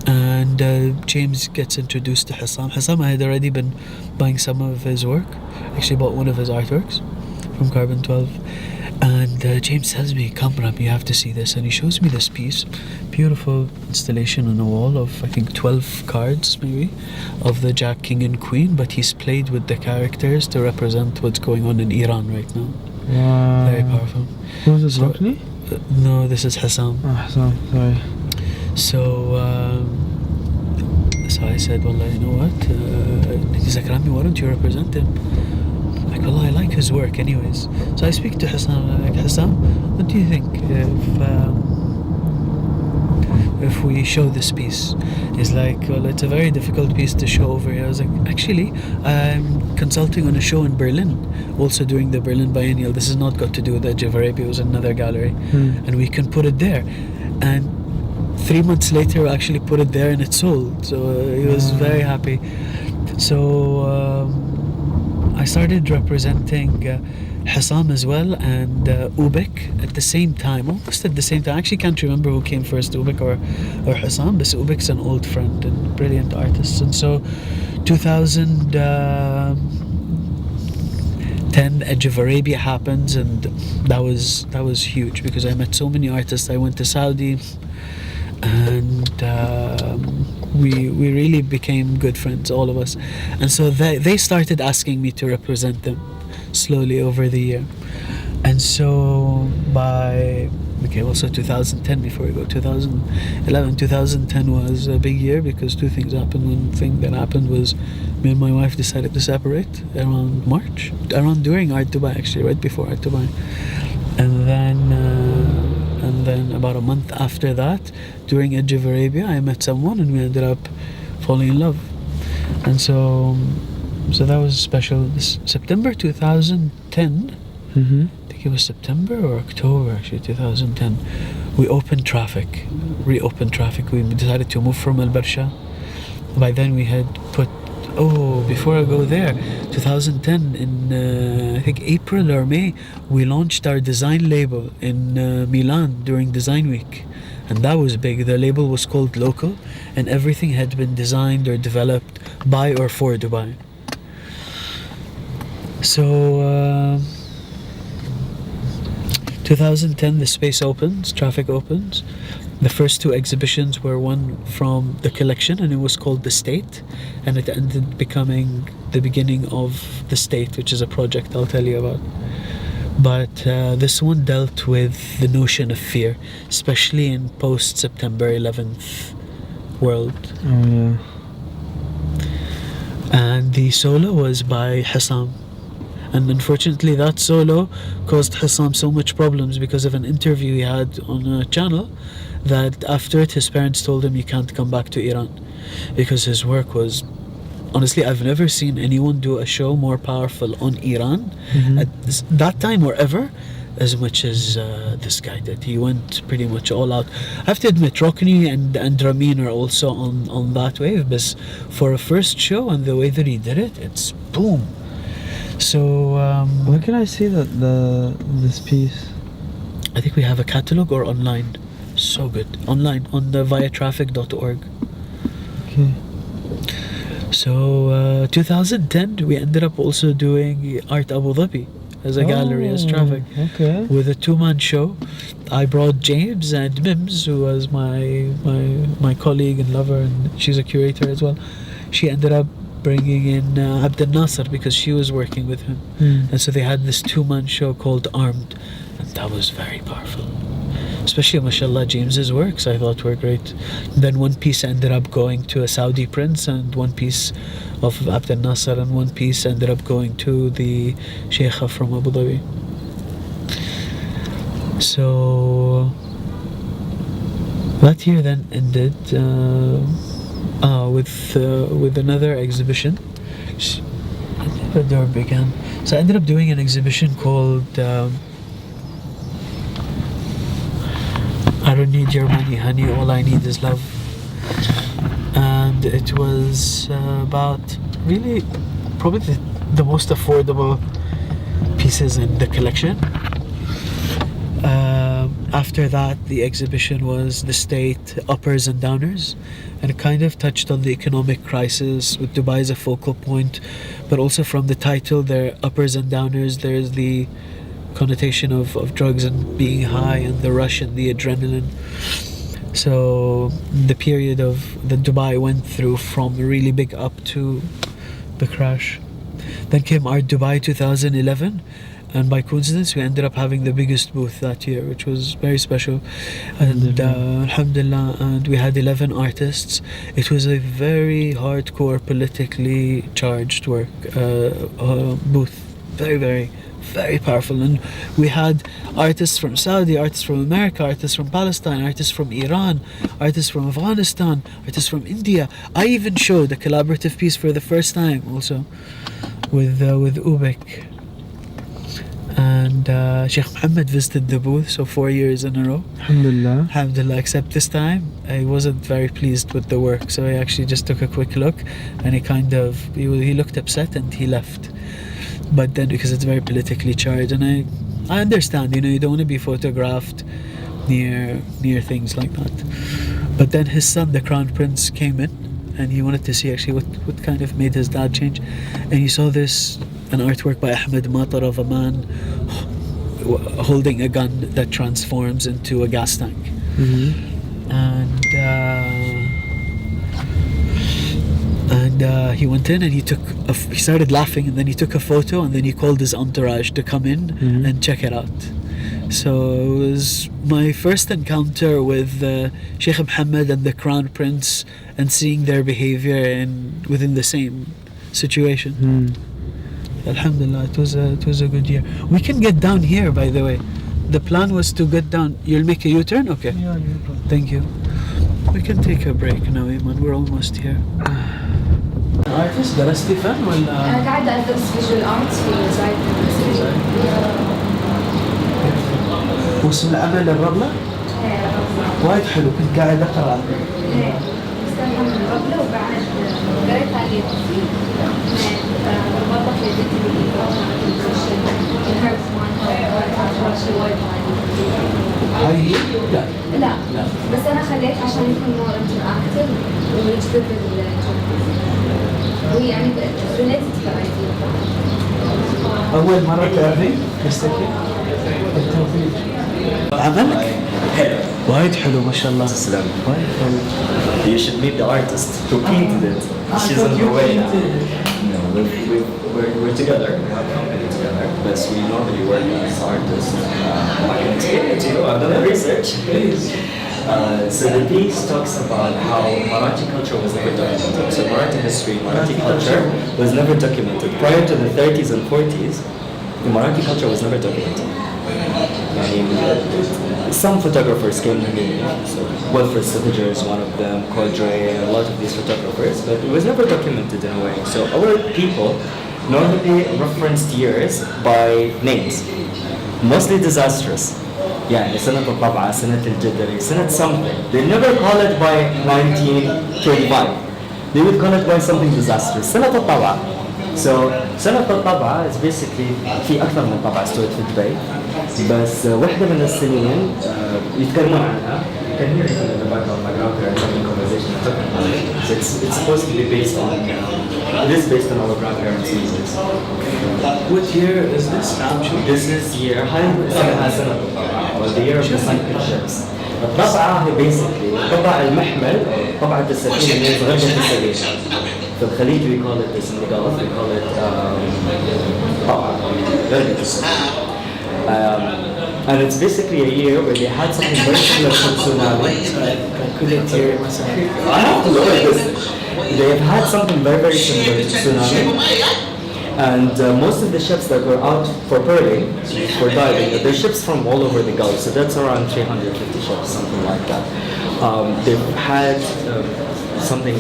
and James gets introduced to Hassam. Hassam, I had already been buying some of his work. Actually bought one of his artworks from Carbon 12. And James tells me, come Rami, you have to see this. And he shows me this piece, beautiful installation on a wall of, I think, 12 cards maybe, of the Jack, King and Queen, but he's played with the characters to represent what's going on in Iran right now. Wow. Very powerful. Who was this So- company? No, this is Hassam. Oh, sorry. So I said, well, you know what? He's like, Rami, why don't you represent him? I'm like, well, I like his work anyways. So I speak to Hassam, I'm like, Hassam, what do you think if we show this piece? He's like, well, it's a very difficult piece to show over here. I was like, actually, I'm consulting on a show in Berlin, also doing the Berlin Biennial. This has not got to do with Edge of Arabia, it was another gallery. And we can put it there. And 3 months later, we actually put it there and it sold. So he was very happy. So I started representing Hassam as well and Ubek at the same time, almost at the same time. I actually can't remember who came first, Ubek or Hassam, but Ubek's an old friend and brilliant artist. And so 2010 Edge of Arabia happens, and that was huge because I met so many artists. I went to Saudi, and we really became good friends, all of us. And so they started asking me to represent them slowly over the year. And so also 2010, before we go, 2010 was a big year because two things happened. One thing that happened was me and my wife decided to separate around March, during Art Dubai, actually, right before Art Dubai. And then about a month after that, during Edge of Arabia, I met someone and we ended up falling in love. And so that was special. This September 2010, I think it was September or October actually, 2010, we reopened traffic. We decided to move from Al Barsha. By then we had put, before I go there, 2010 in I think April or May, we launched our design label in Milan during Design Week, and that was big. The label was called Local, and everything had been designed or developed by or for Dubai. So 2010 the space opens, traffic opens. The first two exhibitions were one from the collection, and it was called The State, and it ended becoming the beginning of The State, which is a project I'll tell you about. But this one dealt with the notion of fear, especially in post-September 11th world. Oh yeah. And the solo was by Hassam. And unfortunately that solo caused Hassam so much problems because of an interview he had on a channel, that after it his parents told him you can't come back to Iran because his work was, honestly, I've never seen anyone do a show more powerful on Iran at that time or ever as much as this guy did. He went pretty much all out. I have to admit, Rokni and Ramin are also on that wave, but for a first show and the way that he did it, it's boom. So Where can I see this piece? I think we have a catalog or online. So good. Online on the viatraffic.org. Okay. So 2010 we ended up also doing Art Abu Dhabi as a gallery, as traffic, Okay. with a two-man show. I brought James and Mims, who was my colleague and lover, and she's a curator as well. She ended up bringing in Abdel Nasser because she was working with him, and so they had this two-man show called Armed, and that was very powerful. Especially, mashallah, James's works I thought were great. Then one piece ended up going to a Saudi prince, and one piece of Abdel Nasser, and one piece ended up going to the Sheikha from Abu Dhabi. So that year then ended with another exhibition. The door began. So I ended up doing an exhibition called I don't need your money, honey, all I need is love. And it was about really probably the most affordable pieces in the collection. After that, the exhibition was The State, Uppers and Downers, and it kind of touched on the economic crisis with Dubai as a focal point, but also from the title there, Uppers and Downers, there's the connotation of drugs and being high and the rush and the adrenaline. So the period of that Dubai went through from really big up to the crash. Then came Art Dubai 2011, and by coincidence we ended up having the biggest booth that year, which was very special. And alhamdulillah, and we had 11 artists. It was a very hardcore, politically charged booth. Very powerful. And we had artists from Saudi, artists from America, artists from Palestine, artists from Iran, artists from Afghanistan, artists from India. I even showed a collaborative piece for the first time also with Ubek. And Sheikh Mohammed visited the booth, so 4 years in a row. Alhamdulillah, except this time I wasn't very pleased with the work, so I actually just took a quick look, and he looked upset and he left. But then, because it's very politically charged, and I understand, you don't want to be photographed near things like that. But then his son, the Crown Prince, came in, and he wanted to see actually what kind of made his dad change. And he saw an artwork by Ahmed Matar of a man holding a gun that transforms into a gas tank. And he went in and he started laughing, and then he took a photo, and then he called his entourage to come in and check it out. So it was my first encounter with Sheikh Mohammed and the Crown Prince, and seeing their behavior within the same situation. Alhamdulillah, it was a good year. We can get down here, by the way. The plan was to get down. You'll make a U-turn? Okay. Yeah, no problem. Thank you. We can take a break now, Iman. We're almost here. Artist, درستي فن ولا؟ أنا قاعدة أدرس فيجوال آرتس في زايد. واسم العمل الربلة؟ وايد حلو، كنت قاعد أقرأ عنه. استلهم من الربلة، وبعد قريت عليه وظف يدتي الهربس هاي هي؟ لا. لا بس أنا خليت عشان يكون مور انتراكتيف ويجذب ويعني ريليتد كرايتي. أول مرة تعرفين؟ مستكي؟ التوفيق. عملك؟ وايد حلو ما شاء الله. تسلم. وايد حلو. You should meet the artist who painted it. She's on her way now. No, we're together. We have company together. But we normally work as artists. I can explain it to you. I've done the research. So the piece talks about how Marathi culture was never documented. So Marathi history, Marathi culture was never documented. Prior to the 30s and 40s, the Marathi culture was never documented. I mean, some photographers came to me, so Wilfred Siviger is one of them, Kodre, and a lot of these photographers, but it was never documented in a way. So our people normally referenced years by names, mostly disastrous. يعني سنة الطبعة، سنة الجدري، سنة something. They never call it by 1925. They would call it by something disastrous. سنة الطبعة. So سنة الطبعة is basically في أكثر من طبعة استوت في دبي. بس واحدة من السنين يتكلمون عنها. You can hear it in the background, my grandparents having conversation. So it's supposed to be based on, it is based on our grandparents' memories. What year is this actually? This is year, سنة الطبعة, or the year of the sunken ships. الطبعة هي basically طبع المحمل, طبعة السفينة اللي هي غربة السفينة. في الخليج we call it this, in the Gulf we call it طبعة, غربة السفينة. And it's basically a year where they had something very similar to tsunami. I couldn't hear myself. I have to lower this. They have had something very similar to tsunami. And most of the ships that were out for pearling, for diving, they're ships from all over the Gulf. So that's around 350 ships, something like that. They've had something,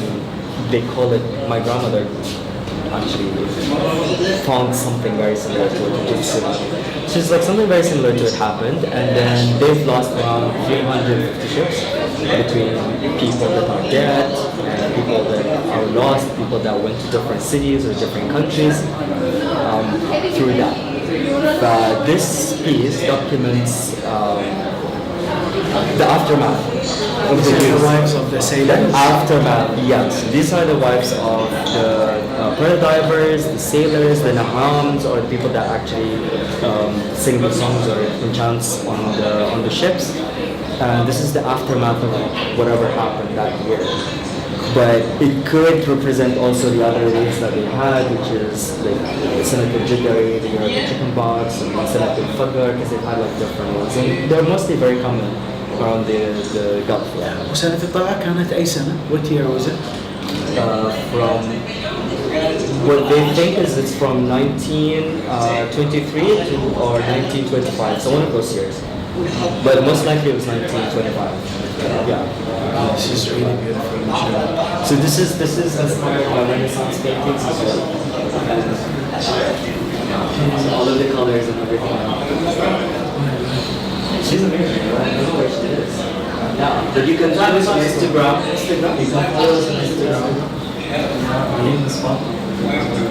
they call it, my grandmother actually found something very similar to it. So it's like something very similar to it happened, and then they've lost around 350 ships between people that are dead and people that are lost, people that went to different cities or different countries through that. This piece documents the aftermath of the The news. wives of the The sailors. aftermath, yes. These are the wives of the pearl divers, the sailors, the nahams, or the people that actually sing the songs or enchants on the ships. This is the aftermath of whatever happened that year. But it could represent also the other rules that they had, which is like Senator Jidari, the European chicken box, and Senator Fugger, because they had like different rules. And they're mostly very common around the Gulf. وسنة الطلعة كانت أي سنة؟ What year was it? From what they think is it's from 1923 or 1925, so one of those years. But most likely it was 1925. Yeah. This is really beautiful, Michelle. So this is inspired by Renaissance paintings as well. And so all of the colors and everything. She's amazing. I don't know where she is. Yeah, but you can find us on Instagram. You can follow us on Instagram. Our name is Spot. Connect to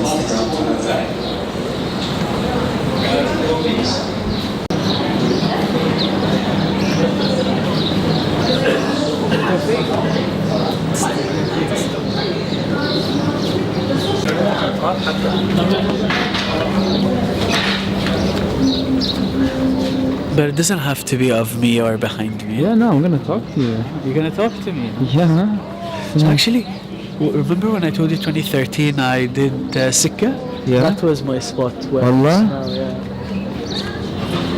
Instagram. But it doesn't have to be of me or behind me. Yeah, no, I'm gonna talk to you. You're gonna talk to me. Yeah. So actually, remember when I told you 2013 I did Sikka? Yeah. That was my spot. Where Wallah? it's now, yeah.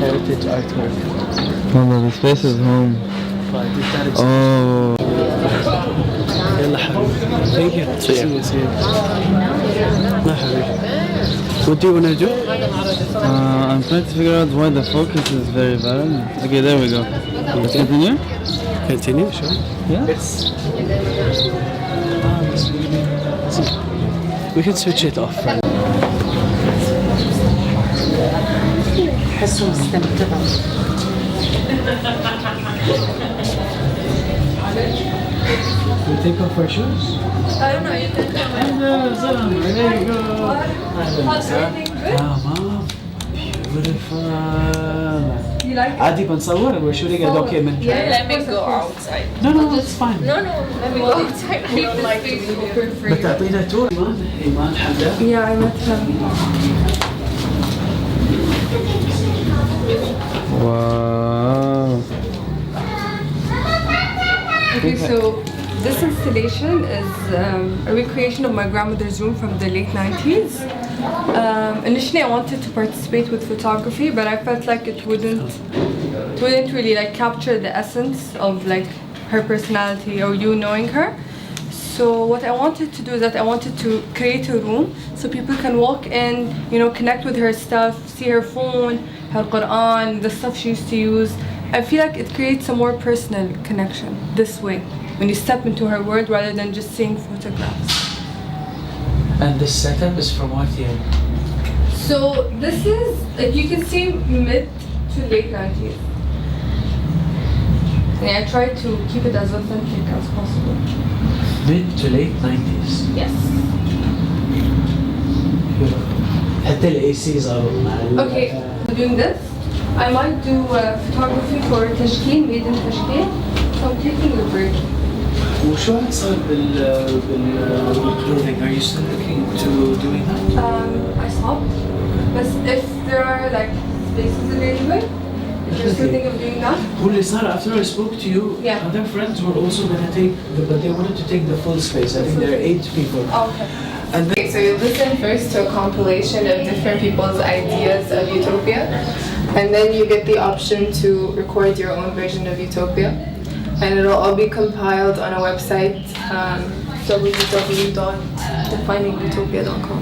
Heritage artwork. Wallah, this place is home. Oh. يلا حبيبي. Thank you. See you. لا حبيبي. What do you wanna do? I'm trying to figure out why the focus is very bad. Okay, there we go. Let's continue? Continue, sure. Yeah? We can switch it off. Right? حسوا مستمتعة. We take off our shoes? I don't know, you can come. There you go. How's everything good? Mom. Beautiful. You like it? عادي بنصور? We're shooting a documentary. Yeah, let me go outside. No, it's fine. No, let me go outside. Keep this space open for you. بتعطينا تور إيمان حمدان. Yeah, I met him. Wow. Okay, so this installation is a recreation of my grandmother's room from the late 90s. Initially, I wanted to participate with photography, but I felt like it wouldn't really like capture the essence of like her personality or you knowing her. So what I wanted to do is that I wanted to create a room so people can walk in, you know, connect with her stuff, see her phone, her Quran, the stuff she used to use. I feel like it creates a more personal connection this way when you step into her world rather than just seeing photographs. And this setup is from what year? So this is, like you can see, mid to late 90s. And I try to keep it as authentic as possible. Mid to late 90s. Yes. حتى ال ACs are on. Okay, so doing this, I might do photography for Tashkil, made in Tashkil. So I'm taking a break. وشو عاد صار بالclothing? Are you still looking to doing that? I stopped. But if there are like spaces available, if you're still thinking of doing that, هو اللي صار after I spoke to you, Yeah. other friends were also gonna take, but they wanted to take the full space. I think there are 8 people. oh, okay. And then Okay, so you listen first to a compilation of different people's ideas of utopia, and then you get the option to record your own version of utopia, and it'll all be compiled on a website, www.definingutopia.com.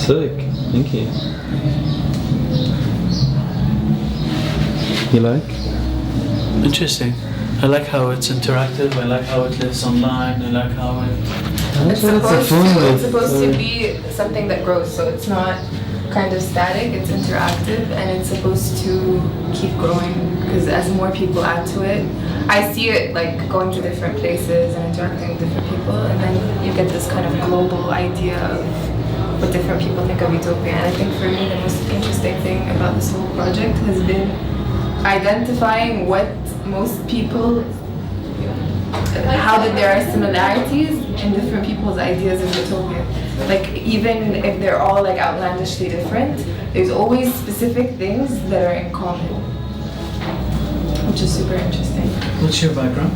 Sick. Thank you. You like? interesting. I like how it's interactive. I like how it lives online. I like how it. It's supposed to be something that grows, so it's not kind of static, it's interactive, and it's supposed to keep growing because as more people add to it, I see it like going to different places and interacting with different people, and then you get this kind of global idea of what different people think of utopia. And I think for me the most interesting thing about this whole project has been identifying what most people, how that there are similarities in different people's ideas of utopia. Like even if they're all like outlandishly different, there's always specific things that are in common, which is super interesting. What's your background,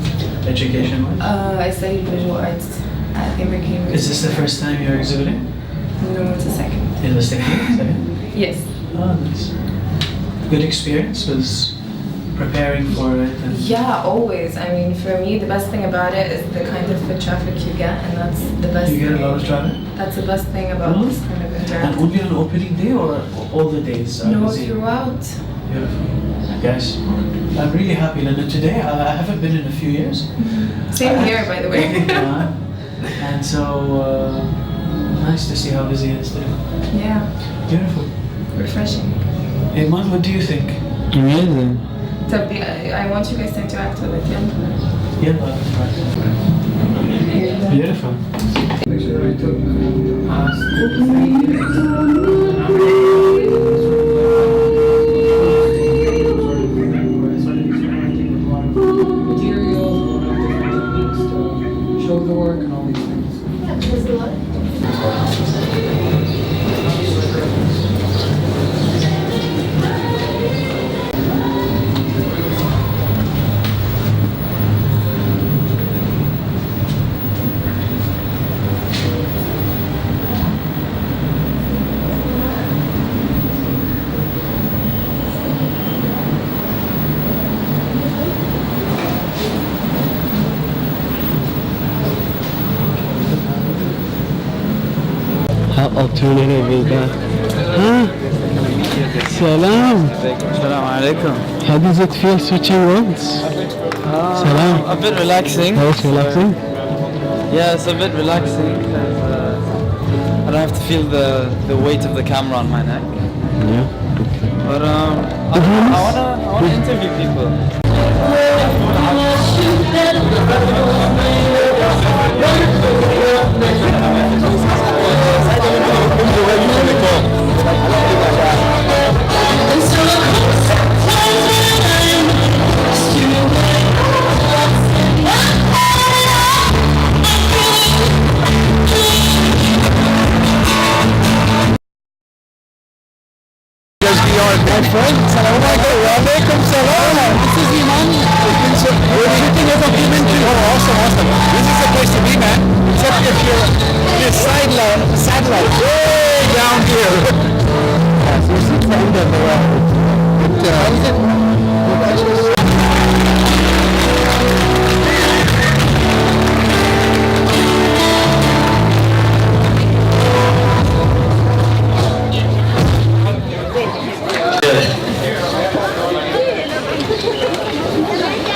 education-wise? I studied visual arts at the American University. Is this the first time you're exhibiting? No, it's a second. It was second? Yes. Oh, nice. Good experience was preparing for it. And Yeah, always. I mean, for me, the best thing about it is the kind of foot traffic you get, and that's the best. You get a thing. lot of traffic? That's the best thing about this kind of And interaction. only on opening day or all the days? are No, busy? throughout. Beautiful. Guys, I'm really happy. And today, I haven't been in a few years. Same here, by the way. And so, nice to see how busy it is today. Yeah, Beautiful. refreshing. Iman, what do you think? Amazing. I want you guys to interact with it, yeah? Yeah, beautiful. Show the work and all these things. How alternative is that? Huh? Salam. Salam alaikum. How does it feel switching roads? Salam. A bit relaxing. Oh, it's relaxing? Yeah, it's a bit relaxing because I don't have to feel the weight of the camera on my neck. Yeah. But I wanna interview people. My friend, Salam alaikum. Walaikum salam. This is Iman. We're shooting a documentary. Oh, awesome, awesome. This is the place to be, man. Except if you're in a satellite way down here. Yeah, so it's the end of the world. But, how is it?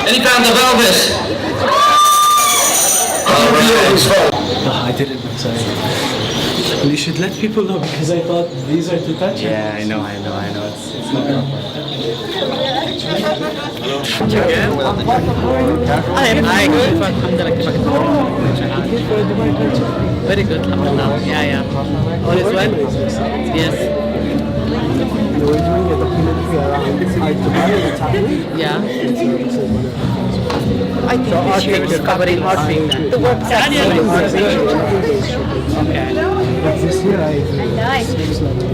Any pound of Elvis? I didn't know, sorry. Well, you should let people know because I thought these are to touch. Yeah, I know. It's not Hi, good. Very good. Yeah. All is well? Yes. We're doing a documentary around art Dubai that's happening. Yeah. I think this year is covering art being done. The work Okay. This year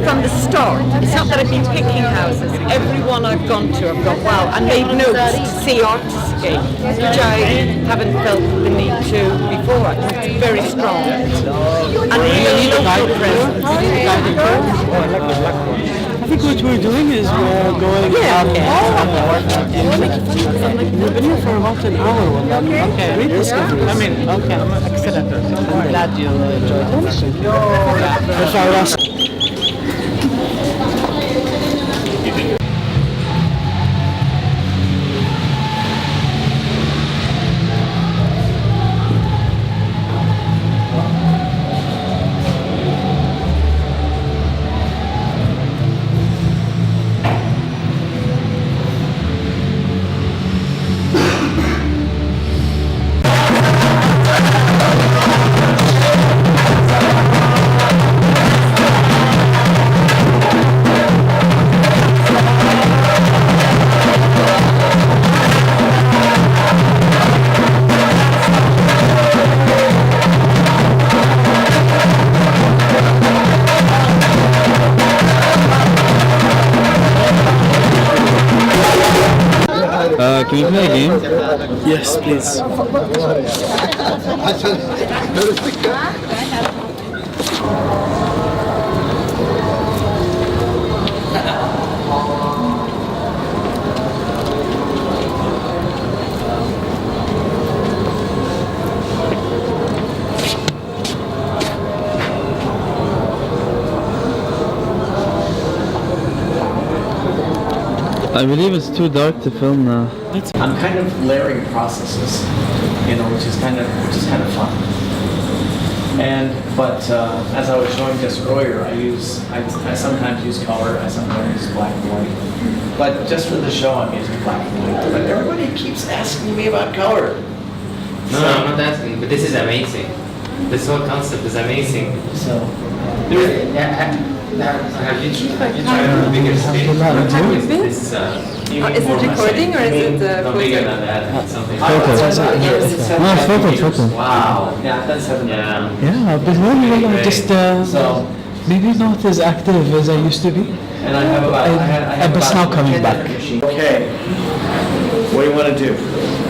From the start, it's not that I've been picking houses. Everyone I've gone to, I've gone, wow, and made notes to see artiscape, which I haven't felt the need to before. I think it's very strong. And really local presence. I think what we're doing is we're going out. We've been here for about an hour. Okay. Great discoveries. I mean, okay. Excellent. I'm glad you enjoyed it. If I was Can we play a game? Yes, please. I believe it's too dark to film now. I'm kind of layering processes, which is kind of fun. But as I was showing just earlier, I sometimes use color, I sometimes use black and white. But just for the show, I'm using black and white. But everybody keeps asking me about color. No, I'm not asking, but this is amazing. This whole concept is amazing. So, have you tried on a bigger scale? Have you been? This, is it recording or is it no, bigger photo? than that. Something. Photo. Wow. yeah, that's 7. Yeah, but maybe I'm just maybe not as active as I used to be. And I have about, but now coming back. Okay. What do you want to do?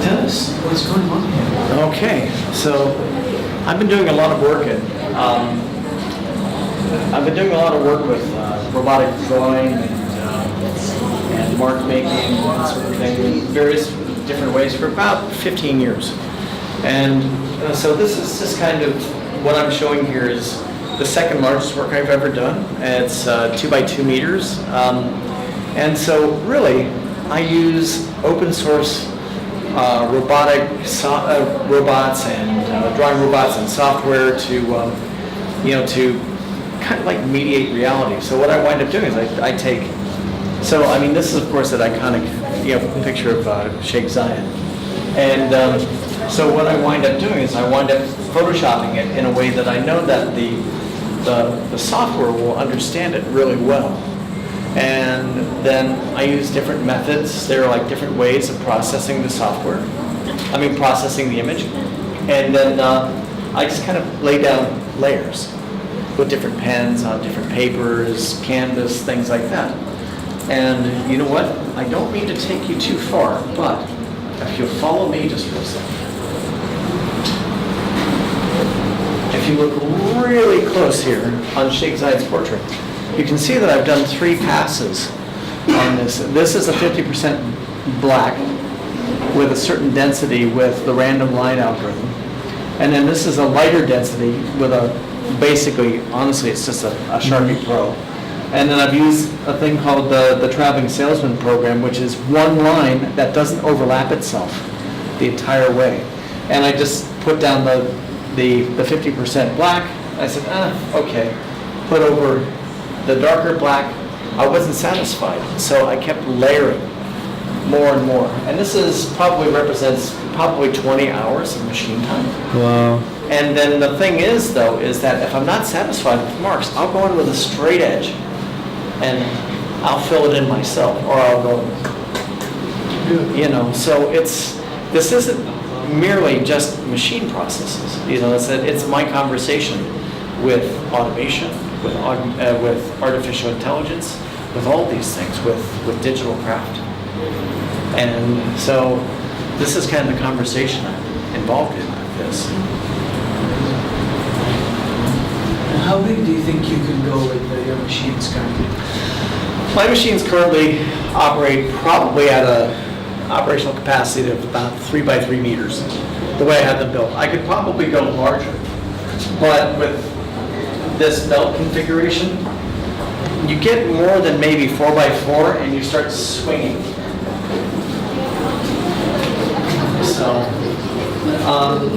Tell us what's going on here. Okay, so I've been doing a lot of work with robotic drawing and mark making and sort of thing in various different ways for about 15 years. And so this is just kind of what I'm showing here is the second largest work I've ever done. It's 2 by 2 meters. And so really, I use open source robots and drawing robots and software to kind of like mediate reality. So what I wind up doing is I take, this is of course that iconic picture of Sheikh Zayed. And so what I wind up doing is I wind up photoshopping it in a way that I know that the software will understand it really well. And then I use different methods. There are like different ways of processing the software. Processing the image. And then I just kind of lay down layers with different pens on different papers, canvas, things like that. And you know what? I don't mean to take you too far, but if you'll follow me just for a second. If you look really close here on Sheikh Zayed's portrait, you can see that I've done 3 passes on this. This is a 50% black with a certain density with the random line algorithm. And then this is a lighter density with basically, honestly, it's just a Sharpie Pro. And then I've used a thing called the Traveling Salesman program, which is one line that doesn't overlap itself the entire way. And I just put down the 50% black. I said, okay. Put over the darker black. I wasn't satisfied, so I kept layering more and more. And this represents 20 hours of machine time. Wow. And then the thing is, though, is that if I'm not satisfied with marks, I'll go in with a straight edge and I'll fill it in myself, or I'll go, so this isn't merely just machine processes. It's my conversation with automation, with artificial intelligence, with all these things, with digital craft. And so this is kind of the conversation I'm involved in with this. How big do you think you can go with your machines currently? My machines currently operate probably at an operational capacity of about 3 by 3 meters, the way I have them built. I could probably go larger, but with this belt configuration, you get more than maybe 4 by 4 and you start swinging. So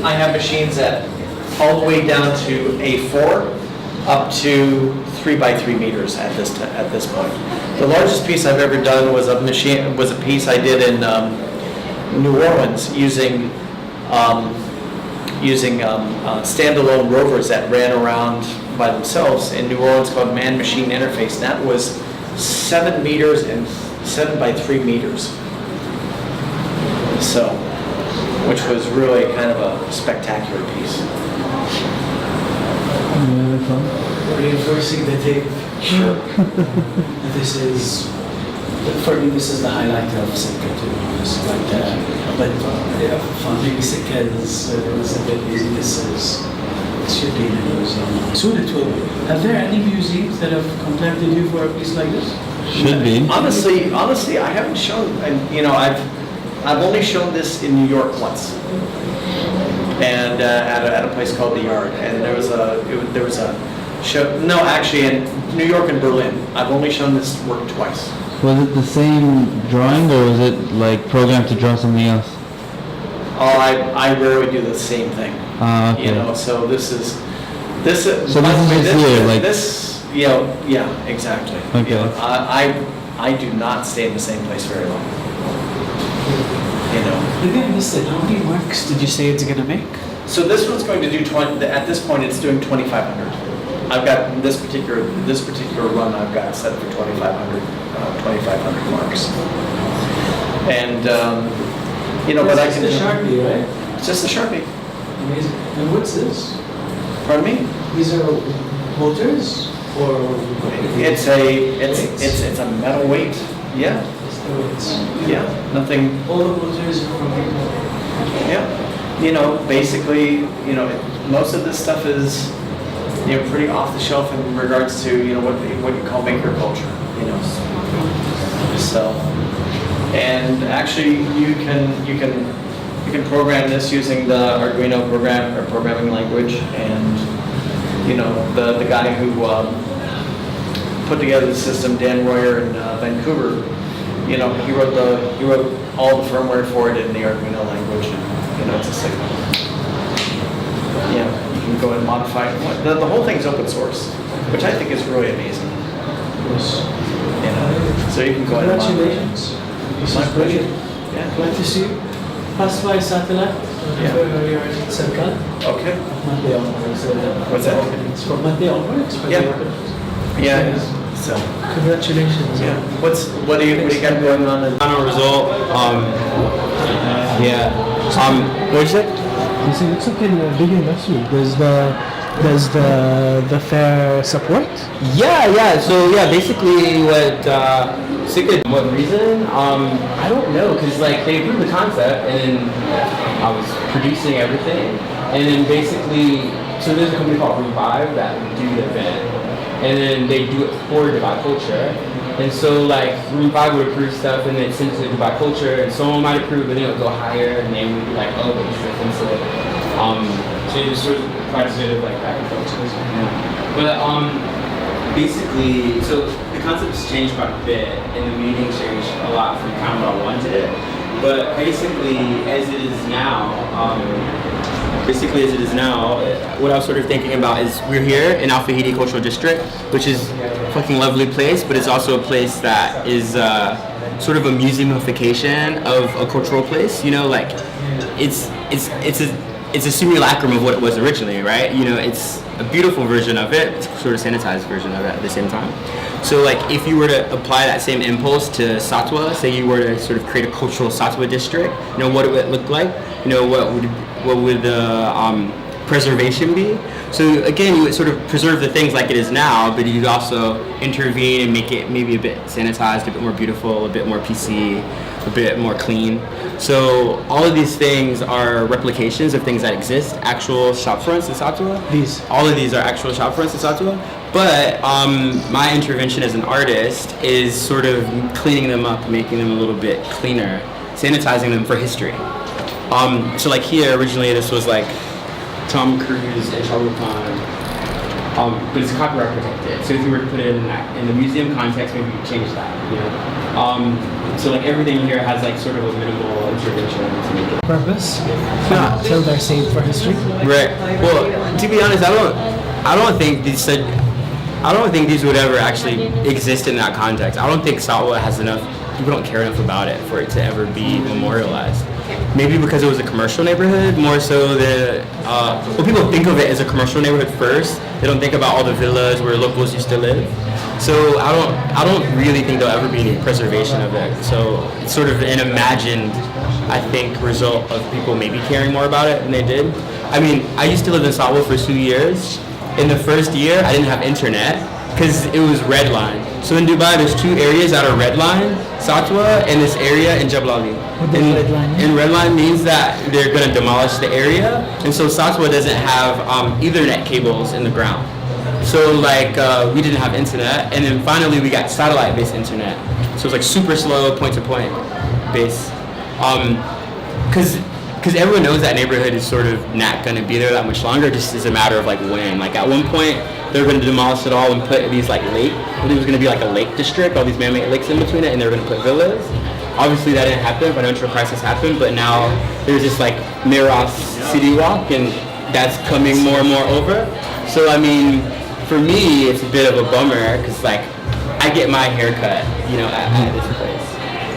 I have machines that all the way down to A4 up to 3 by 3 meters at this point. The largest piece I've ever done was a piece I did in New Orleans using standalone rovers that ran around by themselves in New Orleans called man-machine interface. And that was 7 meters and 7 by 3 meters. So, which was really kind of a spectacular piece. Reinforcing the tape. Sure. This is For me, this is the highlight of Sikka, to be honest. But maybe Sikka is a bit easy. It should be in a museum. Soon it will be. Have there any museums that have contacted you for a piece like this? Should be. Honestly, I haven't shown, and I've only shown this in New York once, and at a place called the Yard, and there was a show. No, actually, in New York and Berlin, I've only shown this work twice. Was it the same drawing, or was it like programmed to draw something else? Oh, I rarely do the same thing. Okay. So this is. So this is just here, like. Yeah, exactly. Okay. I do not stay in the same place very long. Maybe I missed it. How many marks did you say it's gonna make? So this one's going to do 20. At this point, it's doing 2,500. I've got this particular run. I've got set for 2,500 marks. And but I can. It's just a Sharpie, right? It's just a Sharpie. Amazing. And what's this? Pardon me? These are motors, or it's a metal weight. Yeah. Yeah. Nothing. All the motors are from here. Yeah. Basically, most of this stuff is, pretty off the shelf in regards to, what you call maker culture, So, and actually you can program this using the Arduino programming language, and the guy who put together the system, Dan Royer in Vancouver, he wrote all the firmware for it in the Arduino language, and it's just like, you can go and modify it. The whole thing's open source, which I think is really amazing. So you can go ahead and modify it. Congratulations. This is brilliant. Yeah. Glad to see you. Pass by satellite. Yeah. For your circle. Okay. Monday onwards. What's that? It's from Monday onwards. Yeah. So. Congratulations. Yeah. What do you got going on? Final result. What'd you say? You see, it's like a big investment. Does the fair support? Yeah. So basically what Sikka, what reason? I don't know, because they approved the concept, and then I was producing everything, and then basically, so there's a company called Revive that would do the event, and then they do it for Dubai Culture. And so Revive would approve stuff, and then send it to Dubai Culture, and someone might approve, but then it would go higher, and they would be like, oh, but you should have it. So it was sort of quite a bit of back and forth. Yeah. But basically, so the concept's changed quite a bit, and the meaning changed a lot from kind of what I wanted. But basically, as it is now, what I was sort of thinking about is we're here in Al Fahidi Cultural District, which is a fucking lovely place, but it's also a place that is sort of a museumification of a cultural place. It's a simulacrum of what it was originally, right? It's a beautiful version of it, it's sort of sanitized version of it at the same time. So if you were to apply that same impulse to Satwa, say you were to sort of create a cultural Satwa district, what it would look like, what would the preservation be? So again, you would sort of preserve the things like it is now, but you'd also intervene and make it maybe a bit sanitized, a bit more beautiful, a bit more PC, a bit more clean. So all of these things are replications of things that exist, actual shop fronts in Satwa. All of these are actual shop fronts in Satwa. But my intervention as an artist is sort of cleaning them up, making them a little bit cleaner, sanitizing them for history. So here, originally this was Tom Cruise and Shah Rukh Khan, but it's copyright protected. So if you were to put it in the museum context, maybe you change that. So everything here has sort of a minimal intervention to make it. Purpose? Not till they're saved for history. Right. Well, to be honest, I don't think these would ever actually exist in that context. I don't think Satwa has enough. People don't care enough about it for it to ever be memorialized. Maybe because it was a commercial neighborhood, more so people think of it as a commercial neighborhood first. They don't think about all the villas where locals used to live. So I don't really think there'll ever be any preservation of it. So it's sort of an imagined, I think, result of people maybe caring more about it than they did. I mean, I used to live in Satwa for 2 years. In the first year, I didn't have internet, because it was red line. So in Dubai, there's two areas that are red line, Satwa, and this area in Jebel Ali. And red line means that they're going to demolish the area, and so Satwa doesn't have Ethernet cables in the ground. So like we didn't have internet, and then finally we got satellite-based internet. So it's like super slow, point-to-point base. Because everyone knows that neighborhood is sort of not going to be there that much longer. Just is a matter of like when. Like at one point, they were going to demolish it all and put these like lake. It was going to be like a lake district, all these man-made lakes in between it, and they were going to put villas. Obviously, that didn't happen. Financial crisis happened, but now there's this like Miras City Walk, and that's coming more and more over. So I mean, for me, it's a bit of a bummer because like I get my haircut, you know, at this place,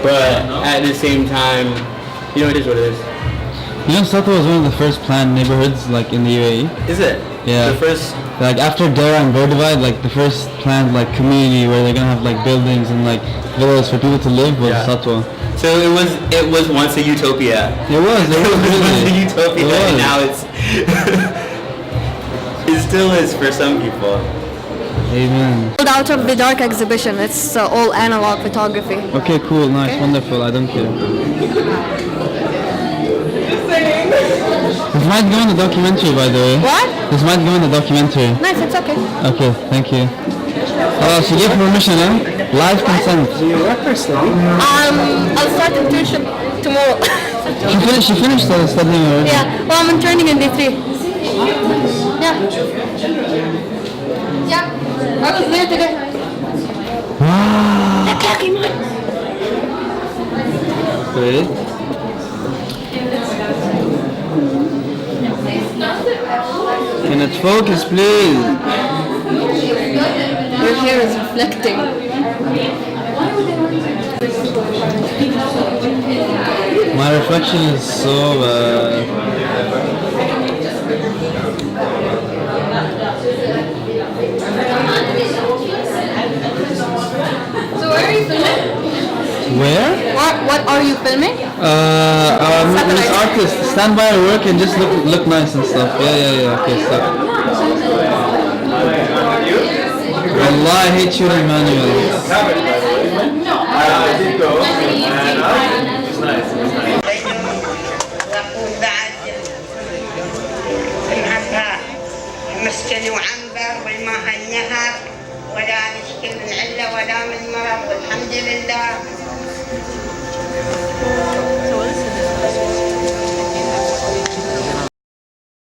but at the same time, you know, it is what it is. You know, Satwa was one of the first planned neighborhoods, like, in the UAE. Is it? Yeah. The first? Like, after Dara and Burdivide, like, the first planned, like, community where they're gonna have, like, buildings and, like, villas for people to live was Satwa. So it was once a utopia. It was really. Once a utopia, and now it's... it still is for some people. Amen. Out of the Dark exhibition, it's all analog photography. Okay, cool, nice, wonderful, I don't care. This might go in the documentary, by the way. What? This might go in the documentary. Nice, it's okay. Okay, thank you. She gave permission, huh? Live consent. Do you work or study? I'll start internship tomorrow. She finished studying already? Yeah, well, I'm interning in D3. Yeah. Yeah, I was there today. Wow. The lucky one. Wait. Can it focus, please? Your hair is reflecting. My reflection is so bad. So where are you filming? Where? What are you filming? This artist, stand by your work and just look nice and stuff. Yeah. Okay, stop. Allah, I hate shooting manuals. I did go, and it's nice. مسكن وعنبر والماء النهر ولا نشكي من علة ولا من مرض والحمد لله.